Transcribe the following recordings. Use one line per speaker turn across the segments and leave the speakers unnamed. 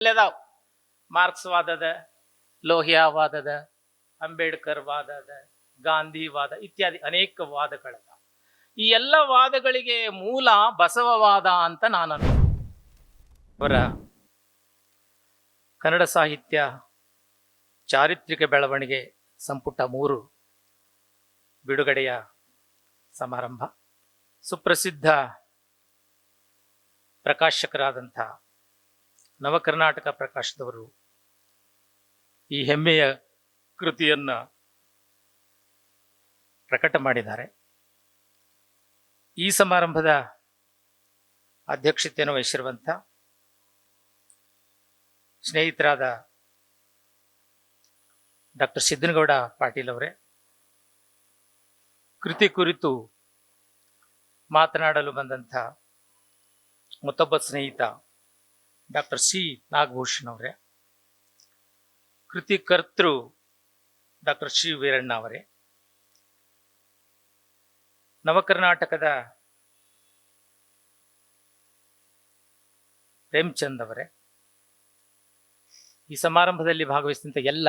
ಅದಾವ. ಮಾರ್ಕ್ಸ್ ವಾದದ, ಲೋಹಿಯಾ ವಾದದ, ಅಂಬೇಡ್ಕರ್ ವಾದದ, ಗಾಂಧಿ ವಾದ ಇತ್ಯಾದಿ ಅನೇಕ ವಾದಗಳದ. ಈ ಎಲ್ಲ ವಾದಗಳಿಗೆ ಮೂಲ ಬಸವವಾದ ಅಂತ ನಾನು ಅವರ ಕನ್ನಡ ಸಾಹಿತ್ಯ ಚಾರಿತ್ರಿಕ ಬೆಳವಣಿಗೆ ಸಂಪುಟ 3 ಬಿಡುಗಡೆಯ ಸಮಾರಂಭ. ಸುಪ್ರಸಿದ್ಧ ಪ್ರಕಾಶಕರಾದಂಥ ನವಕರ್ನಾಟಕ ಪ್ರಕಾಶದವರು ಈ ಹೆಮ್ಮೆಯ ಕೃತಿಯನ್ನು ಪ್ರಕಟ ಮಾಡಿದ್ದಾರೆ. ಈ ಸಮಾರಂಭದ ಅಧ್ಯಕ್ಷತೆಯನ್ನು ವಹಿಸಿರುವಂಥ ಸ್ನೇಹಿತರಾದ ಡಾಕ್ಟರ್ ಸಿದ್ದನಗೌಡ ಪಾಟೀಲ್ ಅವರೇ, ಕೃತಿ ಕುರಿತು ಮಾತನಾಡಲು ಬಂದಂಥ ಮತ್ತೊಬ್ಬ ಸ್ನೇಹಿತ ಡಾಕ್ಟರ್ ಸಿ ನಾಗಭೂಷಣ್ ಅವರೇ, ಕೃತಿ ಕರ್ತೃ ಡಾಕ್ಟರ್ ಶ್ರೀ ವೀರಣ್ಣ ಅವರೇ, ನವಕರ್ನಾಟಕದ ಪ್ರೇಮಚಂದ್ ಅವರೇ, ಈ ಸಮಾರಂಭದಲ್ಲಿ ಭಾಗವಹಿಸಿದಂಥ ಎಲ್ಲ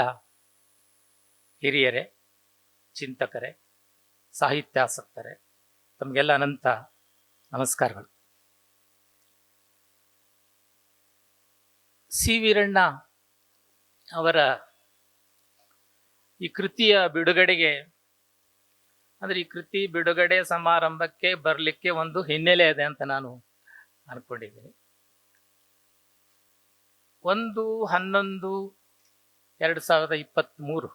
ಹಿರಿಯರೇ, ಚಿಂತಕರೇ, ಸಾಹಿತ್ಯಾಸಕ್ತರೇ, ತಮಗೆಲ್ಲ ಅನಂತ ನಮಸ್ಕಾರಗಳು. ಸಿ ವೀರಣ್ಣ ಅವರ ಈ ಕೃತಿಯ ಬಿಡುಗಡೆಗೆ, ಅಂದರೆ ಈ ಕೃತಿ ಬಿಡುಗಡೆ ಸಮಾರಂಭಕ್ಕೆ ಬರಲಿಕ್ಕೆ ಒಂದು ಹಿನ್ನೆಲೆ ಇದೆ ಅಂತ ನಾನು ಅನ್ಕೊಂಡಿದ್ದೀನಿ. 1/11/2023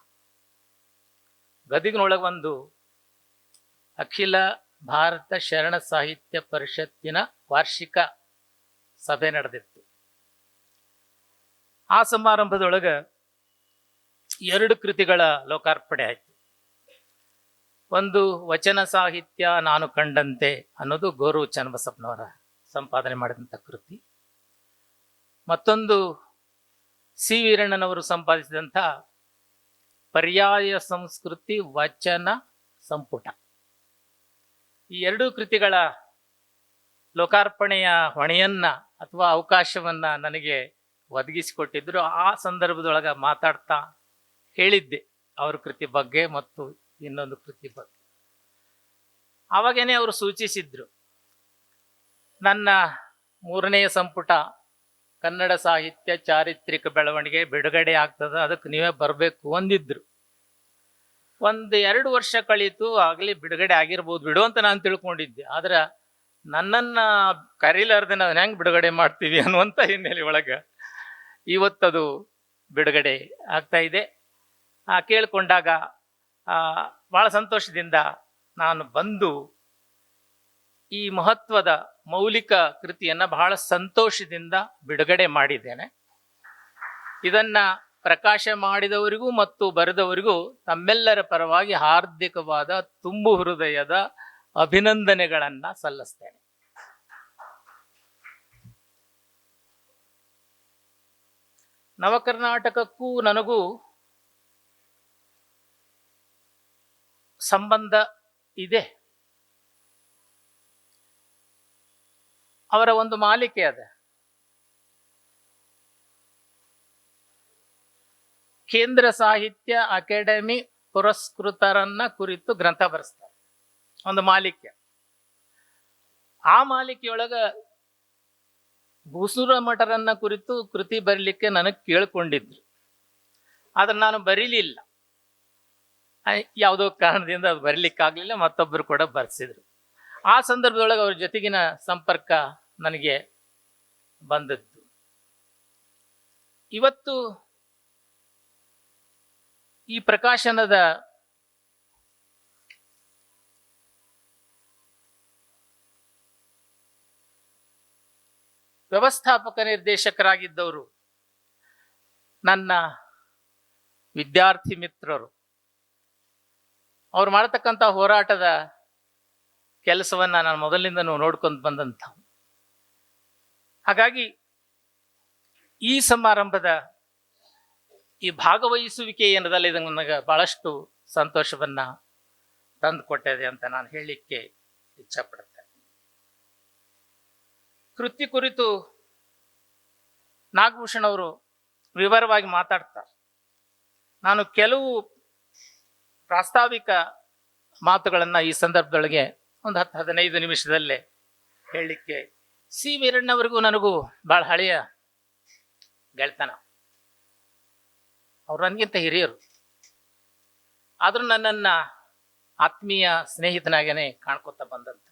ಗದಗಿನೊಳಗೆ ಒಂದು ಅಖಿಲ ಭಾರತ ಶರಣ ಸಾಹಿತ್ಯ ಪರಿಷತ್ತಿನ ವಾರ್ಷಿಕ ಸಭೆ ನಡೆದಿತ್ತು. ಆ ಸಮಾರಂಭದೊಳಗೆ 2 ಕೃತಿಗಳ ಲೋಕಾರ್ಪಣೆ ಆಯಿತು. ಒಂದು ವಚನ ಸಾಹಿತ್ಯ ನಾನು ಕಂಡಂತೆ ಅನ್ನೋದು ಗೋರು ಚನ್ನಬಸಪ್ಪನವರ ಸಂಪಾದನೆ ಮಾಡಿದಂಥ ಕೃತಿ. ಮತ್ತೊಂದು ಸಿ ವೀರಣ್ಣನವರು ಸಂಪಾದಿಸಿದಂಥ ಪರ್ಯಾಯ ಸಂಸ್ಕೃತಿ ವಚನ ಸಂಪುಟ. ಈ 2 ಕೃತಿಗಳ ಲೋಕಾರ್ಪಣೆಯ ಹೊಣೆಯನ್ನ ಅಥವಾ ಅವಕಾಶವನ್ನ ನನಗೆ ಒದಗಿಸಿಕೊಟ್ಟಿದ್ರು. ಆ ಸಂದರ್ಭದೊಳಗೆ ಮಾತಾಡ್ತಾ ಹೇಳಿದ್ದೆ ಅವ್ರ ಕೃತಿ ಬಗ್ಗೆ ಮತ್ತು ಇನ್ನೊಂದು ಕೃತಿ ಬಗ್ಗೆ. ಆವಾಗೇನೆ ಅವರು ಸೂಚಿಸಿದ್ರು, ನನ್ನ 3ನೆಯ ಸಂಪುಟ ಕನ್ನಡ ಸಾಹಿತ್ಯ ಚಾರಿತ್ರಿಕ ಬೆಳವಣಿಗೆ ಬಿಡುಗಡೆ ಆಗ್ತದ, ಅದಕ್ಕೆ ನೀವೇ ಬರಬೇಕು ಅಂದಿದ್ರು. 1-2 ವರ್ಷ ಕಳೀತು, ಆಗಲಿ ಬಿಡುಗಡೆ ಆಗಿರ್ಬೋದು ಬಿಡು ಅಂತ ನಾನು ತಿಳ್ಕೊಂಡಿದ್ದೆ. ಆದ್ರೆ ನನ್ನನ್ನು ಕರೀಲಾರ್ದೆ ನಾವು ಹೆಂಗೆ ಬಿಡುಗಡೆ ಮಾಡ್ತೀವಿ ಅನ್ನುವಂಥ ಹಿನ್ನೆಲೆ ಒಳಗೆ ಇವತ್ತದು ಬಿಡುಗಡೆ ಆಗ್ತಾ ಇದೆ. ಕೇಳಿಕೊಂಡಾಗ ಭಾಳ ಸಂತೋಷದಿಂದ ನಾನು ಬಂದು ಈ ಮಹತ್ವದ ಮೌಲಿಕ ಕೃತಿಯನ್ನು ಬಹಳ ಸಂತೋಷದಿಂದ ಬಿಡುಗಡೆ ಮಾಡಿದ್ದೇನೆ. ಇದನ್ನ ಪ್ರಕಾಶ ಮಾಡಿದವರಿಗೂ ಮತ್ತು ಬರೆದವರಿಗೂ ತಮ್ಮೆಲ್ಲರ ಪರವಾಗಿ ಹಾರ್ದಿಕವಾದ ತುಂಬು ಹೃದಯದ ಅಭಿನಂದನೆಗಳನ್ನ ಸಲ್ಲಿಸ್ತೇನೆ. ನವಕರ್ನಾಟಕಕ್ಕೂ ನನಗೂ ಸಂಬಂಧ ಇದೆ. ಅವರ ಒಂದು ಮಾಲಿಕೆ ಅದ, ಕೇಂದ್ರ ಸಾಹಿತ್ಯ ಅಕಾಡೆಮಿ ಪುರಸ್ಕೃತರನ್ನ ಕುರಿತು ಗ್ರಂಥ ಬರೆಸ್ತಾರೆ, ಒಂದು ಮಾಲಿಕೆ. ಆ ಮಾಲಿಕೆಯೊಳಗ ಬೂಸೂರ ಮಠರನ್ನ ಕುರಿತು ಕೃತಿ ಬರೀಲಿಕ್ಕೆ ನನಗೆ ಕೇಳ್ಕೊಂಡಿದ್ರು. ಆದ್ರೆ ನಾನು ಬರೀಲಿಲ್ಲ, ಯಾವುದೋ ಕಾರಣದಿಂದ ಅದು ಬರೀಲಿಕ್ಕಾಗಲಿಲ್ಲ. ಮತ್ತೊಬ್ಬರು ಕೂಡ ಬರೆಸಿದ್ರು. ಆ ಸಂದರ್ಭದೊಳಗೆ ಅವ್ರ ಜೊತೆಗಿನ ಸಂಪರ್ಕ ನನಗೆ ಬಂದದ್ದು. ಇವತ್ತು ಈ ಪ್ರಕಾಶನದ ವ್ಯವಸ್ಥಾಪಕ ನಿರ್ದೇಶಕರಾಗಿದ್ದವರು ನನ್ನ ವಿದ್ಯಾರ್ಥಿ ಮಿತ್ರರು. ಅವ್ರು ಮಾಡತಕ್ಕಂಥ ಹೋರಾಟದ ಕೆಲಸವನ್ನ ನಾನು ಮೊದಲಿನಿಂದನೂ ನೋಡ್ಕೊಂಡು ಬಂದಂಥ. ಹಾಗಾಗಿ ಈ ಸಮಾರಂಭದ ಈ ಭಾಗವಹಿಸುವಿಕೆ ಏನದಲ್ಲ, ಇದು ನನಗೆ ಬಹಳಷ್ಟು ಸಂತೋಷವನ್ನ ತಂದುಕೊಟ್ಟಿದೆ ಅಂತ ನಾನು ಹೇಳಲಿಕ್ಕೆ ಇಚ್ಛಪಡ್ತೇನೆ. ಕೃತಿ ಕುರಿತು ನಾಗಭೂಷಣ್ ಅವರು ವಿವರವಾಗಿ ಮಾತಾಡ್ತಾರೆ. ನಾನು ಕೆಲವು ಪ್ರಾಸ್ತಾವಿಕ ಮಾತುಗಳನ್ನ ಈ ಸಂದರ್ಭದೊಳಗೆ ಒಂದು 10-15 ನಿಮಿಷದಲ್ಲೇ ಹೇಳಲಿಕ್ಕೆ. ಸಿ ವೀರಣ್ಣವರಿಗೂ ನನಗೂ ಬಹಳ ಹಳೆಯ ಗೆಳೆತನ. ಅವ್ರು ನನಗಿಂತ ಹಿರಿಯರು, ಆದ್ರೂ ನನ್ನನ್ನ ಆತ್ಮೀಯ ಸ್ನೇಹಿತನಾಗೇನೆ ಕಾಣ್ಕೊತ ಬಂದಂತ.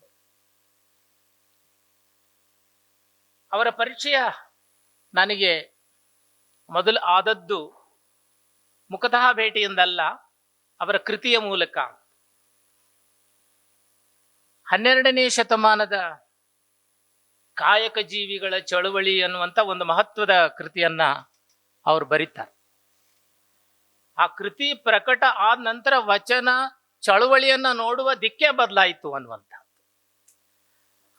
ಅವರ ಪರಿಚಯ ನನಗೆ ಮೊದಲು ಆದದ್ದು ಮುಖತಃ ಭೇಟಿಯಿಂದಲ್ಲ, ಅವರ ಕೃತಿಯ ಮೂಲಕ. 12ನೇ ಶತಮಾನದ ಕಾಯಕ ಜೀವಿಗಳ ಚಳುವಳಿ ಅನ್ನುವಂಥ ಒಂದು ಮಹತ್ವದ ಕೃತಿಯನ್ನ ಅವರು ಬರೀತಾರೆ. ಆ ಕೃತಿ ಪ್ರಕಟ ಆದ ನಂತರ ವಚನ ಚಳುವಳಿಯನ್ನ ನೋಡುವ ದಿಕ್ಕೇ ಬದಲಾಯಿತು ಅನ್ನುವಂಥ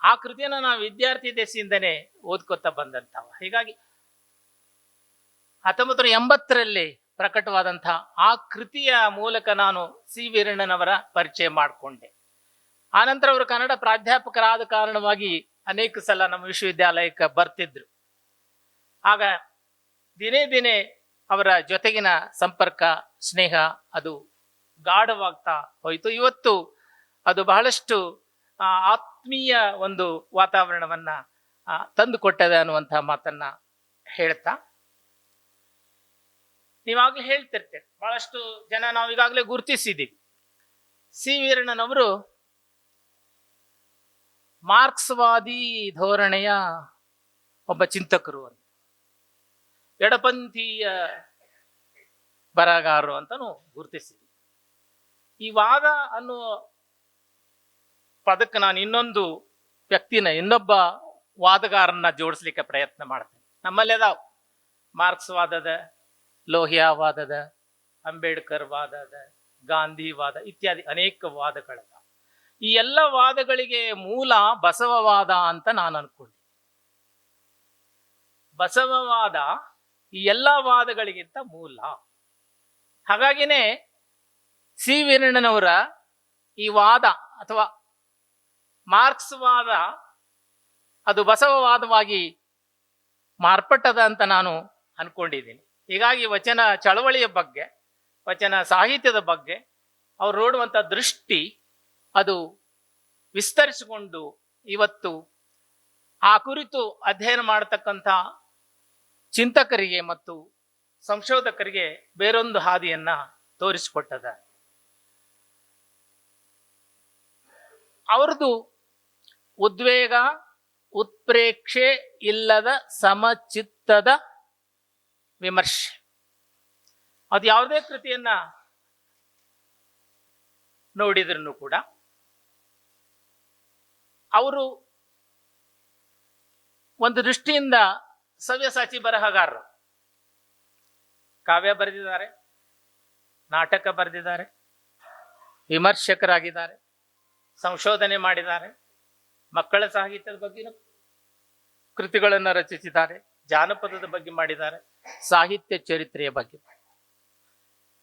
ಆ ಕೃತಿಯನ್ನ ನಾವು ವಿದ್ಯಾರ್ಥಿ ದೆಸೆಯಿಂದನೇ ಓದ್ಕೊತಾ ಬಂದಂಥವ. ಹೀಗಾಗಿ 1980ರಲ್ಲಿ ಪ್ರಕಟವಾದಂತಹ ಆ ಕೃತಿಯ ಮೂಲಕ ನಾನು ಸಿ ವೀರಣ್ಣನವರ ಪರಿಚಯ ಮಾಡಿಕೊಂಡೆ. ಆನಂತರ ಅವರು ಕನ್ನಡ ಪ್ರಾಧ್ಯಾಪಕರಾದ ಕಾರಣವಾಗಿ ಅನೇಕ ಸಲ ನಮ್ಮ ವಿಶ್ವವಿದ್ಯಾಲಯಕ್ಕೆ ಬರ್ತಿದ್ರು. ಆಗ ದಿನೇ ದಿನೇ ಅವರ ಜೊತೆಗಿನ ಸಂಪರ್ಕ, ಸ್ನೇಹ ಅದು ಗಾಢವಾಗ್ತಾ ಹೋಯಿತು. ಇವತ್ತು ಅದು ಬಹಳಷ್ಟು ಆತ್ಮೀಯ ಒಂದು ವಾತಾವರಣವನ್ನ ತಂದು ಕೊಟ್ಟದೆ ಅನ್ನುವಂತಹ ಮಾತನ್ನ ಹೇಳ್ತಾ, ನೀವಾಗ್ಲೇ ಹೇಳ್ತಿರ್ತೇವೆ, ಬಹಳಷ್ಟು ಜನ ನಾವು ಈಗಾಗಲೇ ಗುರುತಿಸಿದ್ದೀವಿ. ಸಿ ವೀರಣ್ಣನವರು ಮಾರ್ಕ್ಸ್ವಾದಿ ಧೋರಣೆಯ ಒಬ್ಬ ಚಿಂತಕರು ಅಂತ, ಎಡಪಂಥೀಯ ಬರಹಗಾರರು ಅಂತಾನು ಗುರುತಿಸಿದ್ವಿ. ಈ ವಾದ ಅನ್ನುವ ಪದಕ್ಕೆ ನಾನು ಇನ್ನೊಂದು ವ್ಯಕ್ತಿನ, ಇನ್ನೊಬ್ಬ ವಾದಗಾರನ್ನ ಜೋಡಿಸ್ಲಿಕ್ಕೆ ಪ್ರಯತ್ನ ಮಾಡ್ತೇನೆ. ನಮ್ಮಲ್ಲಿ ಅದಾವ ಮಾರ್ಕ್ಸ್ವಾದದ, ಲೋಹಿಯಾವಾದದ, ಅಂಬೇಡ್ಕರ್ ವಾದದ, ಗಾಂಧಿವಾದ ಇತ್ಯಾದಿ ಅನೇಕ ವಾದಗಳದ. ಈ ಎಲ್ಲ ವಾದಗಳಿಗೆ ಮೂಲ ಬಸವವಾದ ಅಂತ ನಾನು ಅನ್ಕೊಂಡೆ. ಬಸವವಾದ ಈ ಎಲ್ಲ ವಾದಗಳಿಗಿಂತ ಮೂಲ. ಹಾಗಾಗಿನೇ ಸಿ ವೀರಣ್ಣನವರ ಈ ವಾದ ಅಥವಾ ಮಾರ್ಕ್ಸ್ವಾದ ಅದು ಬಸವವಾದವಾಗಿ ಮಾರ್ಪಟ್ಟದ ಅಂತ ನಾನು ಅನ್ಕೊಂಡಿದ್ದೀನಿ. ಹೀಗಾಗಿ ವಚನ ಚಳವಳಿಯ ಬಗ್ಗೆ, ವಚನ ಸಾಹಿತ್ಯದ ಬಗ್ಗೆ ಅವ್ರು ನೋಡುವಂಥ ದೃಷ್ಟಿ ಅದು ವಿಸ್ತರಿಸಿಕೊಂಡು ಇವತ್ತು ಆ ಕುರಿತು ಅಧ್ಯಯನ ಮಾಡತಕ್ಕಂಥ ಚಿಂತಕರಿಗೆ ಮತ್ತು ಸಂಶೋಧಕರಿಗೆ ಬೇರೊಂದು ಹಾದಿಯನ್ನ ತೋರಿಸಿಕೊಟ್ಟದ. ಅವ್ರದ್ದು ಉದ್ವೇಗ, ಉತ್ಪ್ರೇಕ್ಷೆ ಇಲ್ಲದ ಸಮಚಿತ್ತದ ವಿಮರ್ಶೆ. ಅದು ಯಾವುದೇ ಕೃತಿಯನ್ನ ನೋಡಿದ್ರು ಕೂಡ ಅವರು ಒಂದು ದೃಷ್ಟಿಯಿಂದ ಸವ್ಯಸಾಚಿ ಬರಹಗಾರರು. ಕಾವ್ಯ ಬರೆದಿದ್ದಾರೆ, ನಾಟಕ ಬರೆದಿದ್ದಾರೆ, ವಿಮರ್ಶಕರಾಗಿದ್ದಾರೆ, ಸಂಶೋಧನೆ ಮಾಡಿದ್ದಾರೆ, ಮಕ್ಕಳ ಸಾಹಿತ್ಯದ ಬಗ್ಗೆ ಕೃತಿಗಳನ್ನು ರಚಿಸಿದ್ದಾರೆ, ಜಾನಪದದ ಬಗ್ಗೆ ಮಾಡಿದ್ದಾರೆ, ಸಾಹಿತ್ಯ ಚರಿತ್ರೆಯ ಬಗ್ಗೆ.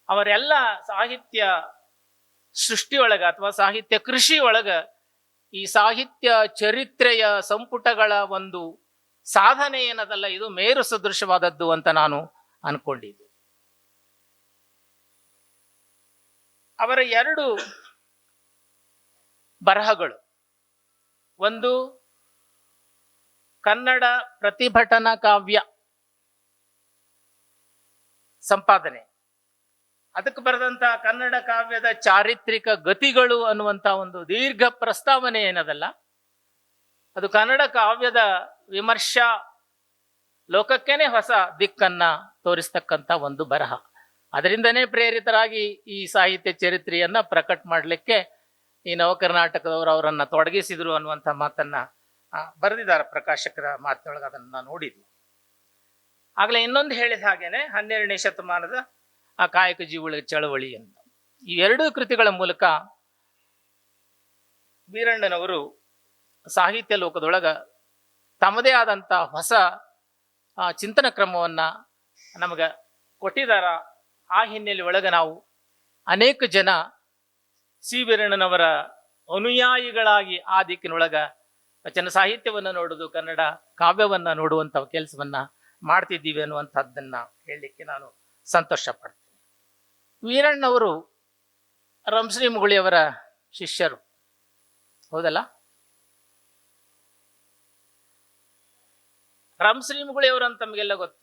ಅವರೆಲ್ಲ ಸಾಹಿತ್ಯ ಸೃಷ್ಟಿಯೊಳಗ ಅಥವಾ ಸಾಹಿತ್ಯ ಕೃಷಿ ಒಳಗ ಈ ಸಾಹಿತ್ಯ ಚರಿತ್ರೆಯ ಸಂಪುಟಗಳ ಒಂದು ಸಾಧನೆ ಏನದಲ್ಲ, ಇದು ಮೇರು ಸದೃಶವಾದದ್ದು ಅಂತ ನಾನು ಅನ್ಕೊಂಡಿದ್ದೆ. ಅವರ 2 ಬರಹಗಳು, ಒಂದು ಕನ್ನಡ ಪ್ರತಿಭಟನಾ ಕಾವ್ಯ ಸಂಪಾದನೆ, ಅದಕ್ಕೆ ಬರೆದಂತ ಕನ್ನಡ ಕಾವ್ಯದ ಚಾರಿತ್ರಿಕ ಗತಿಗಳು ಅನ್ನುವಂಥ ಒಂದು ದೀರ್ಘ ಪ್ರಸ್ತಾವನೆ ಏನದಲ್ಲ, ಅದು ಕನ್ನಡ ಕಾವ್ಯದ ವಿಮರ್ಶಾ ಲೋಕಕ್ಕೇನೆ ಹೊಸ ದಿಕ್ಕನ್ನ ತೋರಿಸ್ತಕ್ಕಂಥ ಒಂದು ಬರಹ. ಅದರಿಂದನೇ ಪ್ರೇರಿತರಾಗಿ ಈ ಸಾಹಿತ್ಯ ಚರಿತ್ರೆಯನ್ನ ಪ್ರಕಟ ಮಾಡಲಿಕ್ಕೆ ಈ ನವಕರ್ನಾಟಕದವರು ಅವರನ್ನ ತೊಡಗಿಸಿದ್ರು ಅನ್ನುವಂಥ ಮಾತನ್ನ ಬರೆದಿದ್ದಾರೆ ಪ್ರಕಾಶಕರ ಮಾತಿನೊಳಗೆ. ಅದನ್ನ ನೋಡಿದ್ವಿ. ಆಗ್ಲೇ ಇನ್ನೊಂದು ಹೇಳಿದ ಹಾಗೇನೆ 12ನೇ ಶತಮಾನದ ಆ ಕಾಯಕ ಜೀವಳ ಚಳವಳಿ ಅಂತ ಈ 2 ಕೃತಿಗಳ ಮೂಲಕ ವೀರಣ್ಣನವರು ಸಾಹಿತ್ಯ ಲೋಕದೊಳಗ ತಮ್ಮದೇ ಆದಂಥ ಹೊಸ ಚಿಂತನ ಕ್ರಮವನ್ನ ನಮಗ ಕೊಟ್ಟಿದಾರ. ಆ ಹಿನ್ನೆಲೆ ಒಳಗ ನಾವು ಅನೇಕ ಜನ ಸಿ ವೀರಣ್ಣನವರ ಅನುಯಾಯಿಗಳಾಗಿ ಆ ದಿಕ್ಕಿನೊಳಗ ವಚನ ಸಾಹಿತ್ಯವನ್ನ ನೋಡುವುದು, ಕನ್ನಡ ಕಾವ್ಯವನ್ನ ನೋಡುವಂಥ ಕೆಲಸವನ್ನ ಮಾಡ್ತಿದ್ದೀವಿ ಅನ್ನುವಂಥದ್ದನ್ನ ಹೇಳಲಿಕ್ಕೆ ನಾನು ಸಂತೋಷ ಪಡ್ತೀನಿ. ವೀರಣ್ಣವರು ರಂಶ್ರೀ ಮುಗುಳಿಯವರ ಶಿಷ್ಯರು, ಹೌದಲ್ಲ? ರಂಶ್ರೀ ಮುಗುಳಿಯವರು ಅಂತ ತಮಗೆಲ್ಲ ಗೊತ್ತು.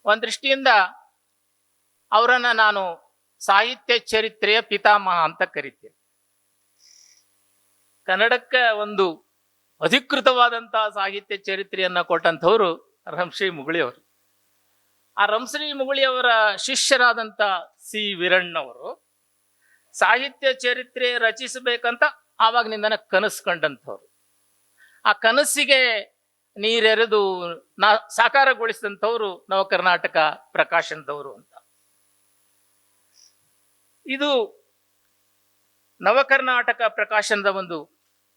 ಒಂದ್ ದೃಷ್ಟಿಯಿಂದ ಅವರನ್ನ ನಾನು ಸಾಹಿತ್ಯ ಚರಿತ್ರೆಯ ಪಿತಾಮಹ ಅಂತ ಕರಿತೀನಿ. ಕನ್ನಡಕ್ಕೆ ಒಂದು ಅಧಿಕೃತವಾದಂತಹ ಸಾಹಿತ್ಯ ಚರಿತ್ರೆಯನ್ನ ಕೊಟ್ಟಂಥವ್ರು ರಂಶ್ರೀ ಮುಗುಳಿಯವರು. ಆ ರಂಶ್ರೀ ಮುಗುಳಿಯವರ ಶಿಷ್ಯರಾದಂಥ ಸಿ ವೀರಣ್ಣವರು ಸಾಹಿತ್ಯ ಚರಿತ್ರೆ ರಚಿಸಬೇಕಂತ ಆವಾಗಿನಿಂದನೇ ಕನಸು ಕಂಡಂಥವ್ರು. ಆ ಕನಸಿಗೆ ನೀರೆರೆದು ಸಾಕಾರಗೊಳಿಸಿದಂಥವ್ರು ನವ ಕರ್ನಾಟಕ ಪ್ರಕಾಶನದವರು ಅಂತ. ಇದು ನವ ಕರ್ನಾಟಕ ಪ್ರಕಾಶನದ ಒಂದು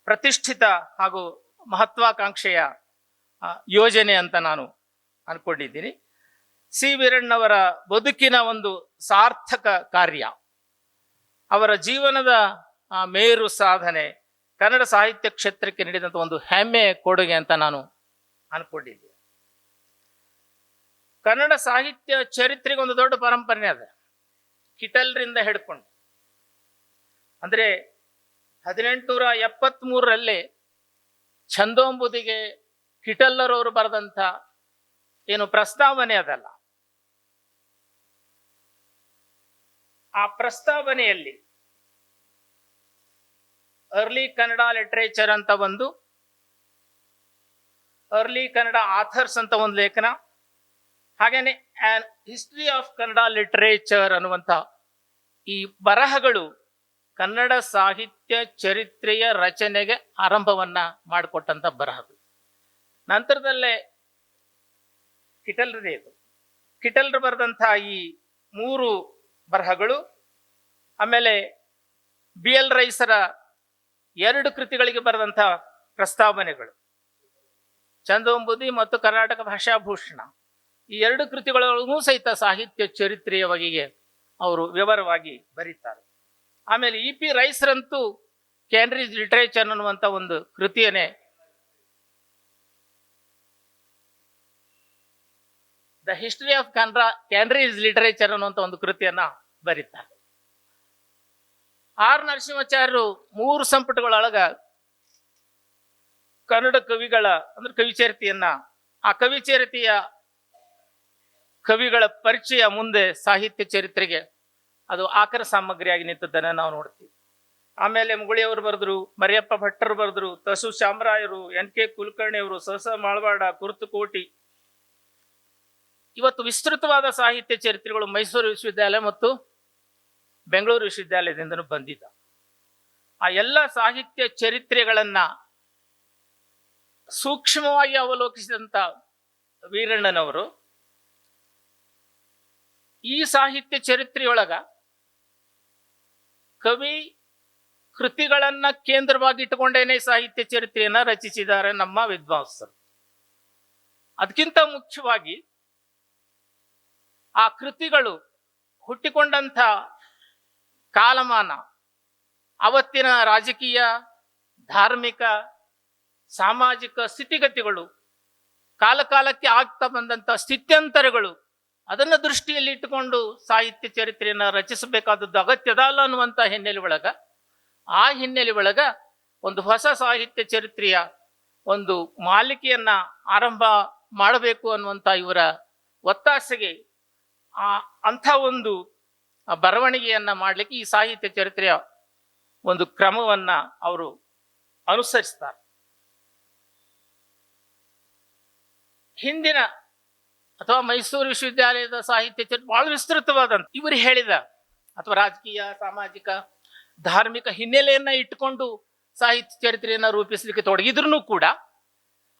ಪ್ರತಿಷ್ಠಿತ ಹಾಗೂ ಮಹತ್ವಾಕಾಂಕ್ಷೆಯ ಯೋಜನೆ ಅಂತ ನಾನು ಅನ್ಕೊಂಡಿದ್ದೀನಿ. ಸಿ ವೀರಣ್ಣವರ ಬದುಕಿನ ಒಂದು ಸಾರ್ಥಕ ಕಾರ್ಯ, ಅವರ ಜೀವನದ ಮೇರು ಸಾಧನೆ, ಕನ್ನಡ ಸಾಹಿತ್ಯ ಕ್ಷೇತ್ರಕ್ಕೆ ನೀಡಿದಂಥ ಒಂದು ಹೆಮ್ಮೆಯ ಕೊಡುಗೆ ಅಂತ ನಾನು ಅನ್ಕೊಂಡಿದ್ದೀನಿ. ಕನ್ನಡ ಸಾಹಿತ್ಯ ಚರಿತ್ರೆಗೆ ಒಂದು ದೊಡ್ಡ ಪರಂಪರೆ ಅದ. ಕಿಟಲ್ರಿಂದ ಹಿಡ್ಕೊಂಡು ಅಂದ್ರೆ 1873ರಲ್ಲಿ ಛಂದೋಂಬುದಿಗೆ ಕಿಟಲ್ಲರವರು ಬರೆದಂಥ ಏನು ಪ್ರಸ್ತಾವನೆ ಅದಲ್ಲ, ಆ ಪ್ರಸ್ತಾವನೆಯಲ್ಲಿ ಅರ್ಲಿ ಕನ್ನಡ ಲಿಟರೇಚರ್ ಅಂತ ಒಂದು, ಅರ್ಲಿ ಕನ್ನಡ ಆಥರ್ಸ್ ಅಂತ ಒಂದು ಲೇಖನ, ಹಾಗೇನೆ on history of Kannada literature ಅನ್ನುವಂಥ ಈ ಬರಹಗಳು ಕನ್ನಡ ಸಾಹಿತ್ಯ ಚರಿತ್ರೆಯ ರಚನೆಗೆ ಆರಂಭವನ್ನ ಮಾಡಿಕೊಟ್ಟಂತ ಬರಹಗಳು. ನಂತರದಲ್ಲೇ ಕಿಟಲ್ರದೇ ಇದು. ಕಿಟಲ್ರು ಬರೆದಂತಹ ಈ 3 ಬರಹಗಳು, ಆಮೇಲೆ ಬಿ ಎಲ್ ರೈಸರ 2 ಕೃತಿಗಳಿಗೆ ಬರೆದಂತಹ ಪ್ರಸ್ತಾವನೆಗಳು, ಛಂದೋಂಬುದಿ ಮತ್ತು ಕರ್ನಾಟಕ ಭಾಷಾಭೂಷಣ, ಈ 2 ಕೃತಿಗಳೂ ಸಹಿತ ಸಾಹಿತ್ಯ ಚರಿತ್ರೆಯ ಬಗೆಗೆ ಅವರು ವಿವರವಾಗಿ ಬರೀತಾರೆ. ಆಮೇಲೆ ಇ ಪಿ ರೈಸರಂತೂ ಕ್ಯಾನ್ರೀಸ್ ಲಿಟರೇಚರ್ ಅನ್ನುವಂಥ ಒಂದು ಕೃತಿಯನ್ನೇ ದ ಹಿಸ್ಟರಿ ಆಫ್ ಕ್ಯಾನ್ರೀಸ್ ಲಿಟರೇಚರ್ ಅನ್ನುವಂಥ ಒಂದು ಕೃತಿಯನ್ನ ಬರೀತಾರೆ. ಆರ್ ನರಸಿಂಹಾಚಾರ್ಯರು 3 ಸಂಪುಟಗಳೊಳಗ ಕನ್ನಡ ಕವಿಗಳ ಅಂದ್ರೆ ಕವಿಚರಿತೆಯನ್ನ, ಆ ಕವಿಚರಿತೆಯ ಕವಿಗಳ ಪರಿಚಯ ಮುಂದೆ ಸಾಹಿತ್ಯ ಚರಿತ್ರೆಗೆ ಅದು ಆಕರ ಸಾಮಗ್ರಿಯಾಗಿ ನಿಂತದ್ದನ್ನ ನಾವು ನೋಡ್ತೀವಿ. ಆಮೇಲೆ ಮುಗುಳಿಯವರು ಬರೆದ್ರು, ಮರಿಯಪ್ಪ ಭಟ್ಟರು ಬರೆದ್ರು, ತಸು ಶಾಮರಾಯರು, ಎನ್ ಕೆ ಕುಲಕರ್ಣಿಯವರು, ಸಹಸ ಮಾಳವಾಡ, ಕುರ್ತಕೋಟಿ, ಇವತ್ತು ವಿಸ್ತೃತವಾದ ಸಾಹಿತ್ಯ ಚರಿತ್ರೆಗಳು ಮೈಸೂರು ವಿಶ್ವವಿದ್ಯಾಲಯ ಮತ್ತು ಬೆಂಗಳೂರು ವಿಶ್ವವಿದ್ಯಾಲಯದಿಂದನೂ ಬಂದಿದ್ದ. ಆ ಎಲ್ಲ ಸಾಹಿತ್ಯ ಚರಿತ್ರೆಗಳನ್ನ ಸೂಕ್ಷ್ಮವಾಗಿ ಅವಲೋಕಿಸಿದಂತ ವೀರಣ್ಣನವರು ಈ ಸಾಹಿತ್ಯ ಚರಿತ್ರೆಯೊಳಗ ಕವಿ ಕೃತಿಗಳನ್ನ ಕೇಂದ್ರವಾಗಿ ಇಟ್ಟುಕೊಂಡೇನೆ ಸಾಹಿತ್ಯ ಚರಿತ್ರೆಯನ್ನ ರಚಿಸಿದ್ದಾರೆ ನಮ್ಮ ವಿದ್ವಾಂಸರು. ಅದಕ್ಕಿಂತ ಮುಖ್ಯವಾಗಿ ಆ ಕೃತಿಗಳು ಹುಟ್ಟಿಕೊಂಡಂಥ ಕಾಲಮಾನ, ಅವತ್ತಿನ ರಾಜಕೀಯ, ಧಾರ್ಮಿಕ, ಸಾಮಾಜಿಕ ಸ್ಥಿತಿಗತಿಗಳು, ಕಾಲಕಾಲಕ್ಕೆ ಆಗ್ತಾ ಬಂದಂಥ ಸ್ಥಿತ್ಯಂತರಗಳು, ಅದನ್ನ ದೃಷ್ಟಿಯಲ್ಲಿ ಇಟ್ಟುಕೊಂಡು ಸಾಹಿತ್ಯ ಚರಿತ್ರೆಯನ್ನ ರಚಿಸಬೇಕಾದದ್ದು ಅಗತ್ಯದ ಅಲ್ಲ ಅನ್ನುವಂಥ ಹಿನ್ನೆಲೆ ಒಳಗ, ಆ ಹಿನ್ನೆಲೆ ಒಳಗ ಒಂದು ಹೊಸ ಸಾಹಿತ್ಯ ಚರಿತ್ರೆಯ ಒಂದು ಮಾಲಿಕೆಯನ್ನ ಆರಂಭ ಮಾಡಬೇಕು ಅನ್ನುವಂಥ ಇವರ ಒತ್ತಾಸೆಗೆ ಅಂಥ ಒಂದು ಬರವಣಿಗೆಯನ್ನ ಮಾಡಲಿಕ್ಕೆ ಈ ಸಾಹಿತ್ಯ ಚರಿತ್ರೆಯ ಒಂದು ಕ್ರಮವನ್ನ ಅವರು ಅನುಸರಿಸ್ತಾರೆ. ಹಿಂದಿನ ಅಥವಾ ಮೈಸೂರು ವಿಶ್ವವಿದ್ಯಾಲಯದ ಸಾಹಿತ್ಯ ಚರಿತ್ರೆ ಬಹಳ ವಿಸ್ತೃತವಾದಂತ, ಇವರು ಹೇಳಿದ ಅಥವಾ ರಾಜಕೀಯ, ಸಾಮಾಜಿಕ, ಧಾರ್ಮಿಕ ಹಿನ್ನೆಲೆಯನ್ನ ಇಟ್ಟುಕೊಂಡು ಸಾಹಿತ್ಯ ಚರಿತ್ರೆಯನ್ನ ರೂಪಿಸಲಿಕ್ಕೆ ತೊಡಗಿದ್ರು ಕೂಡ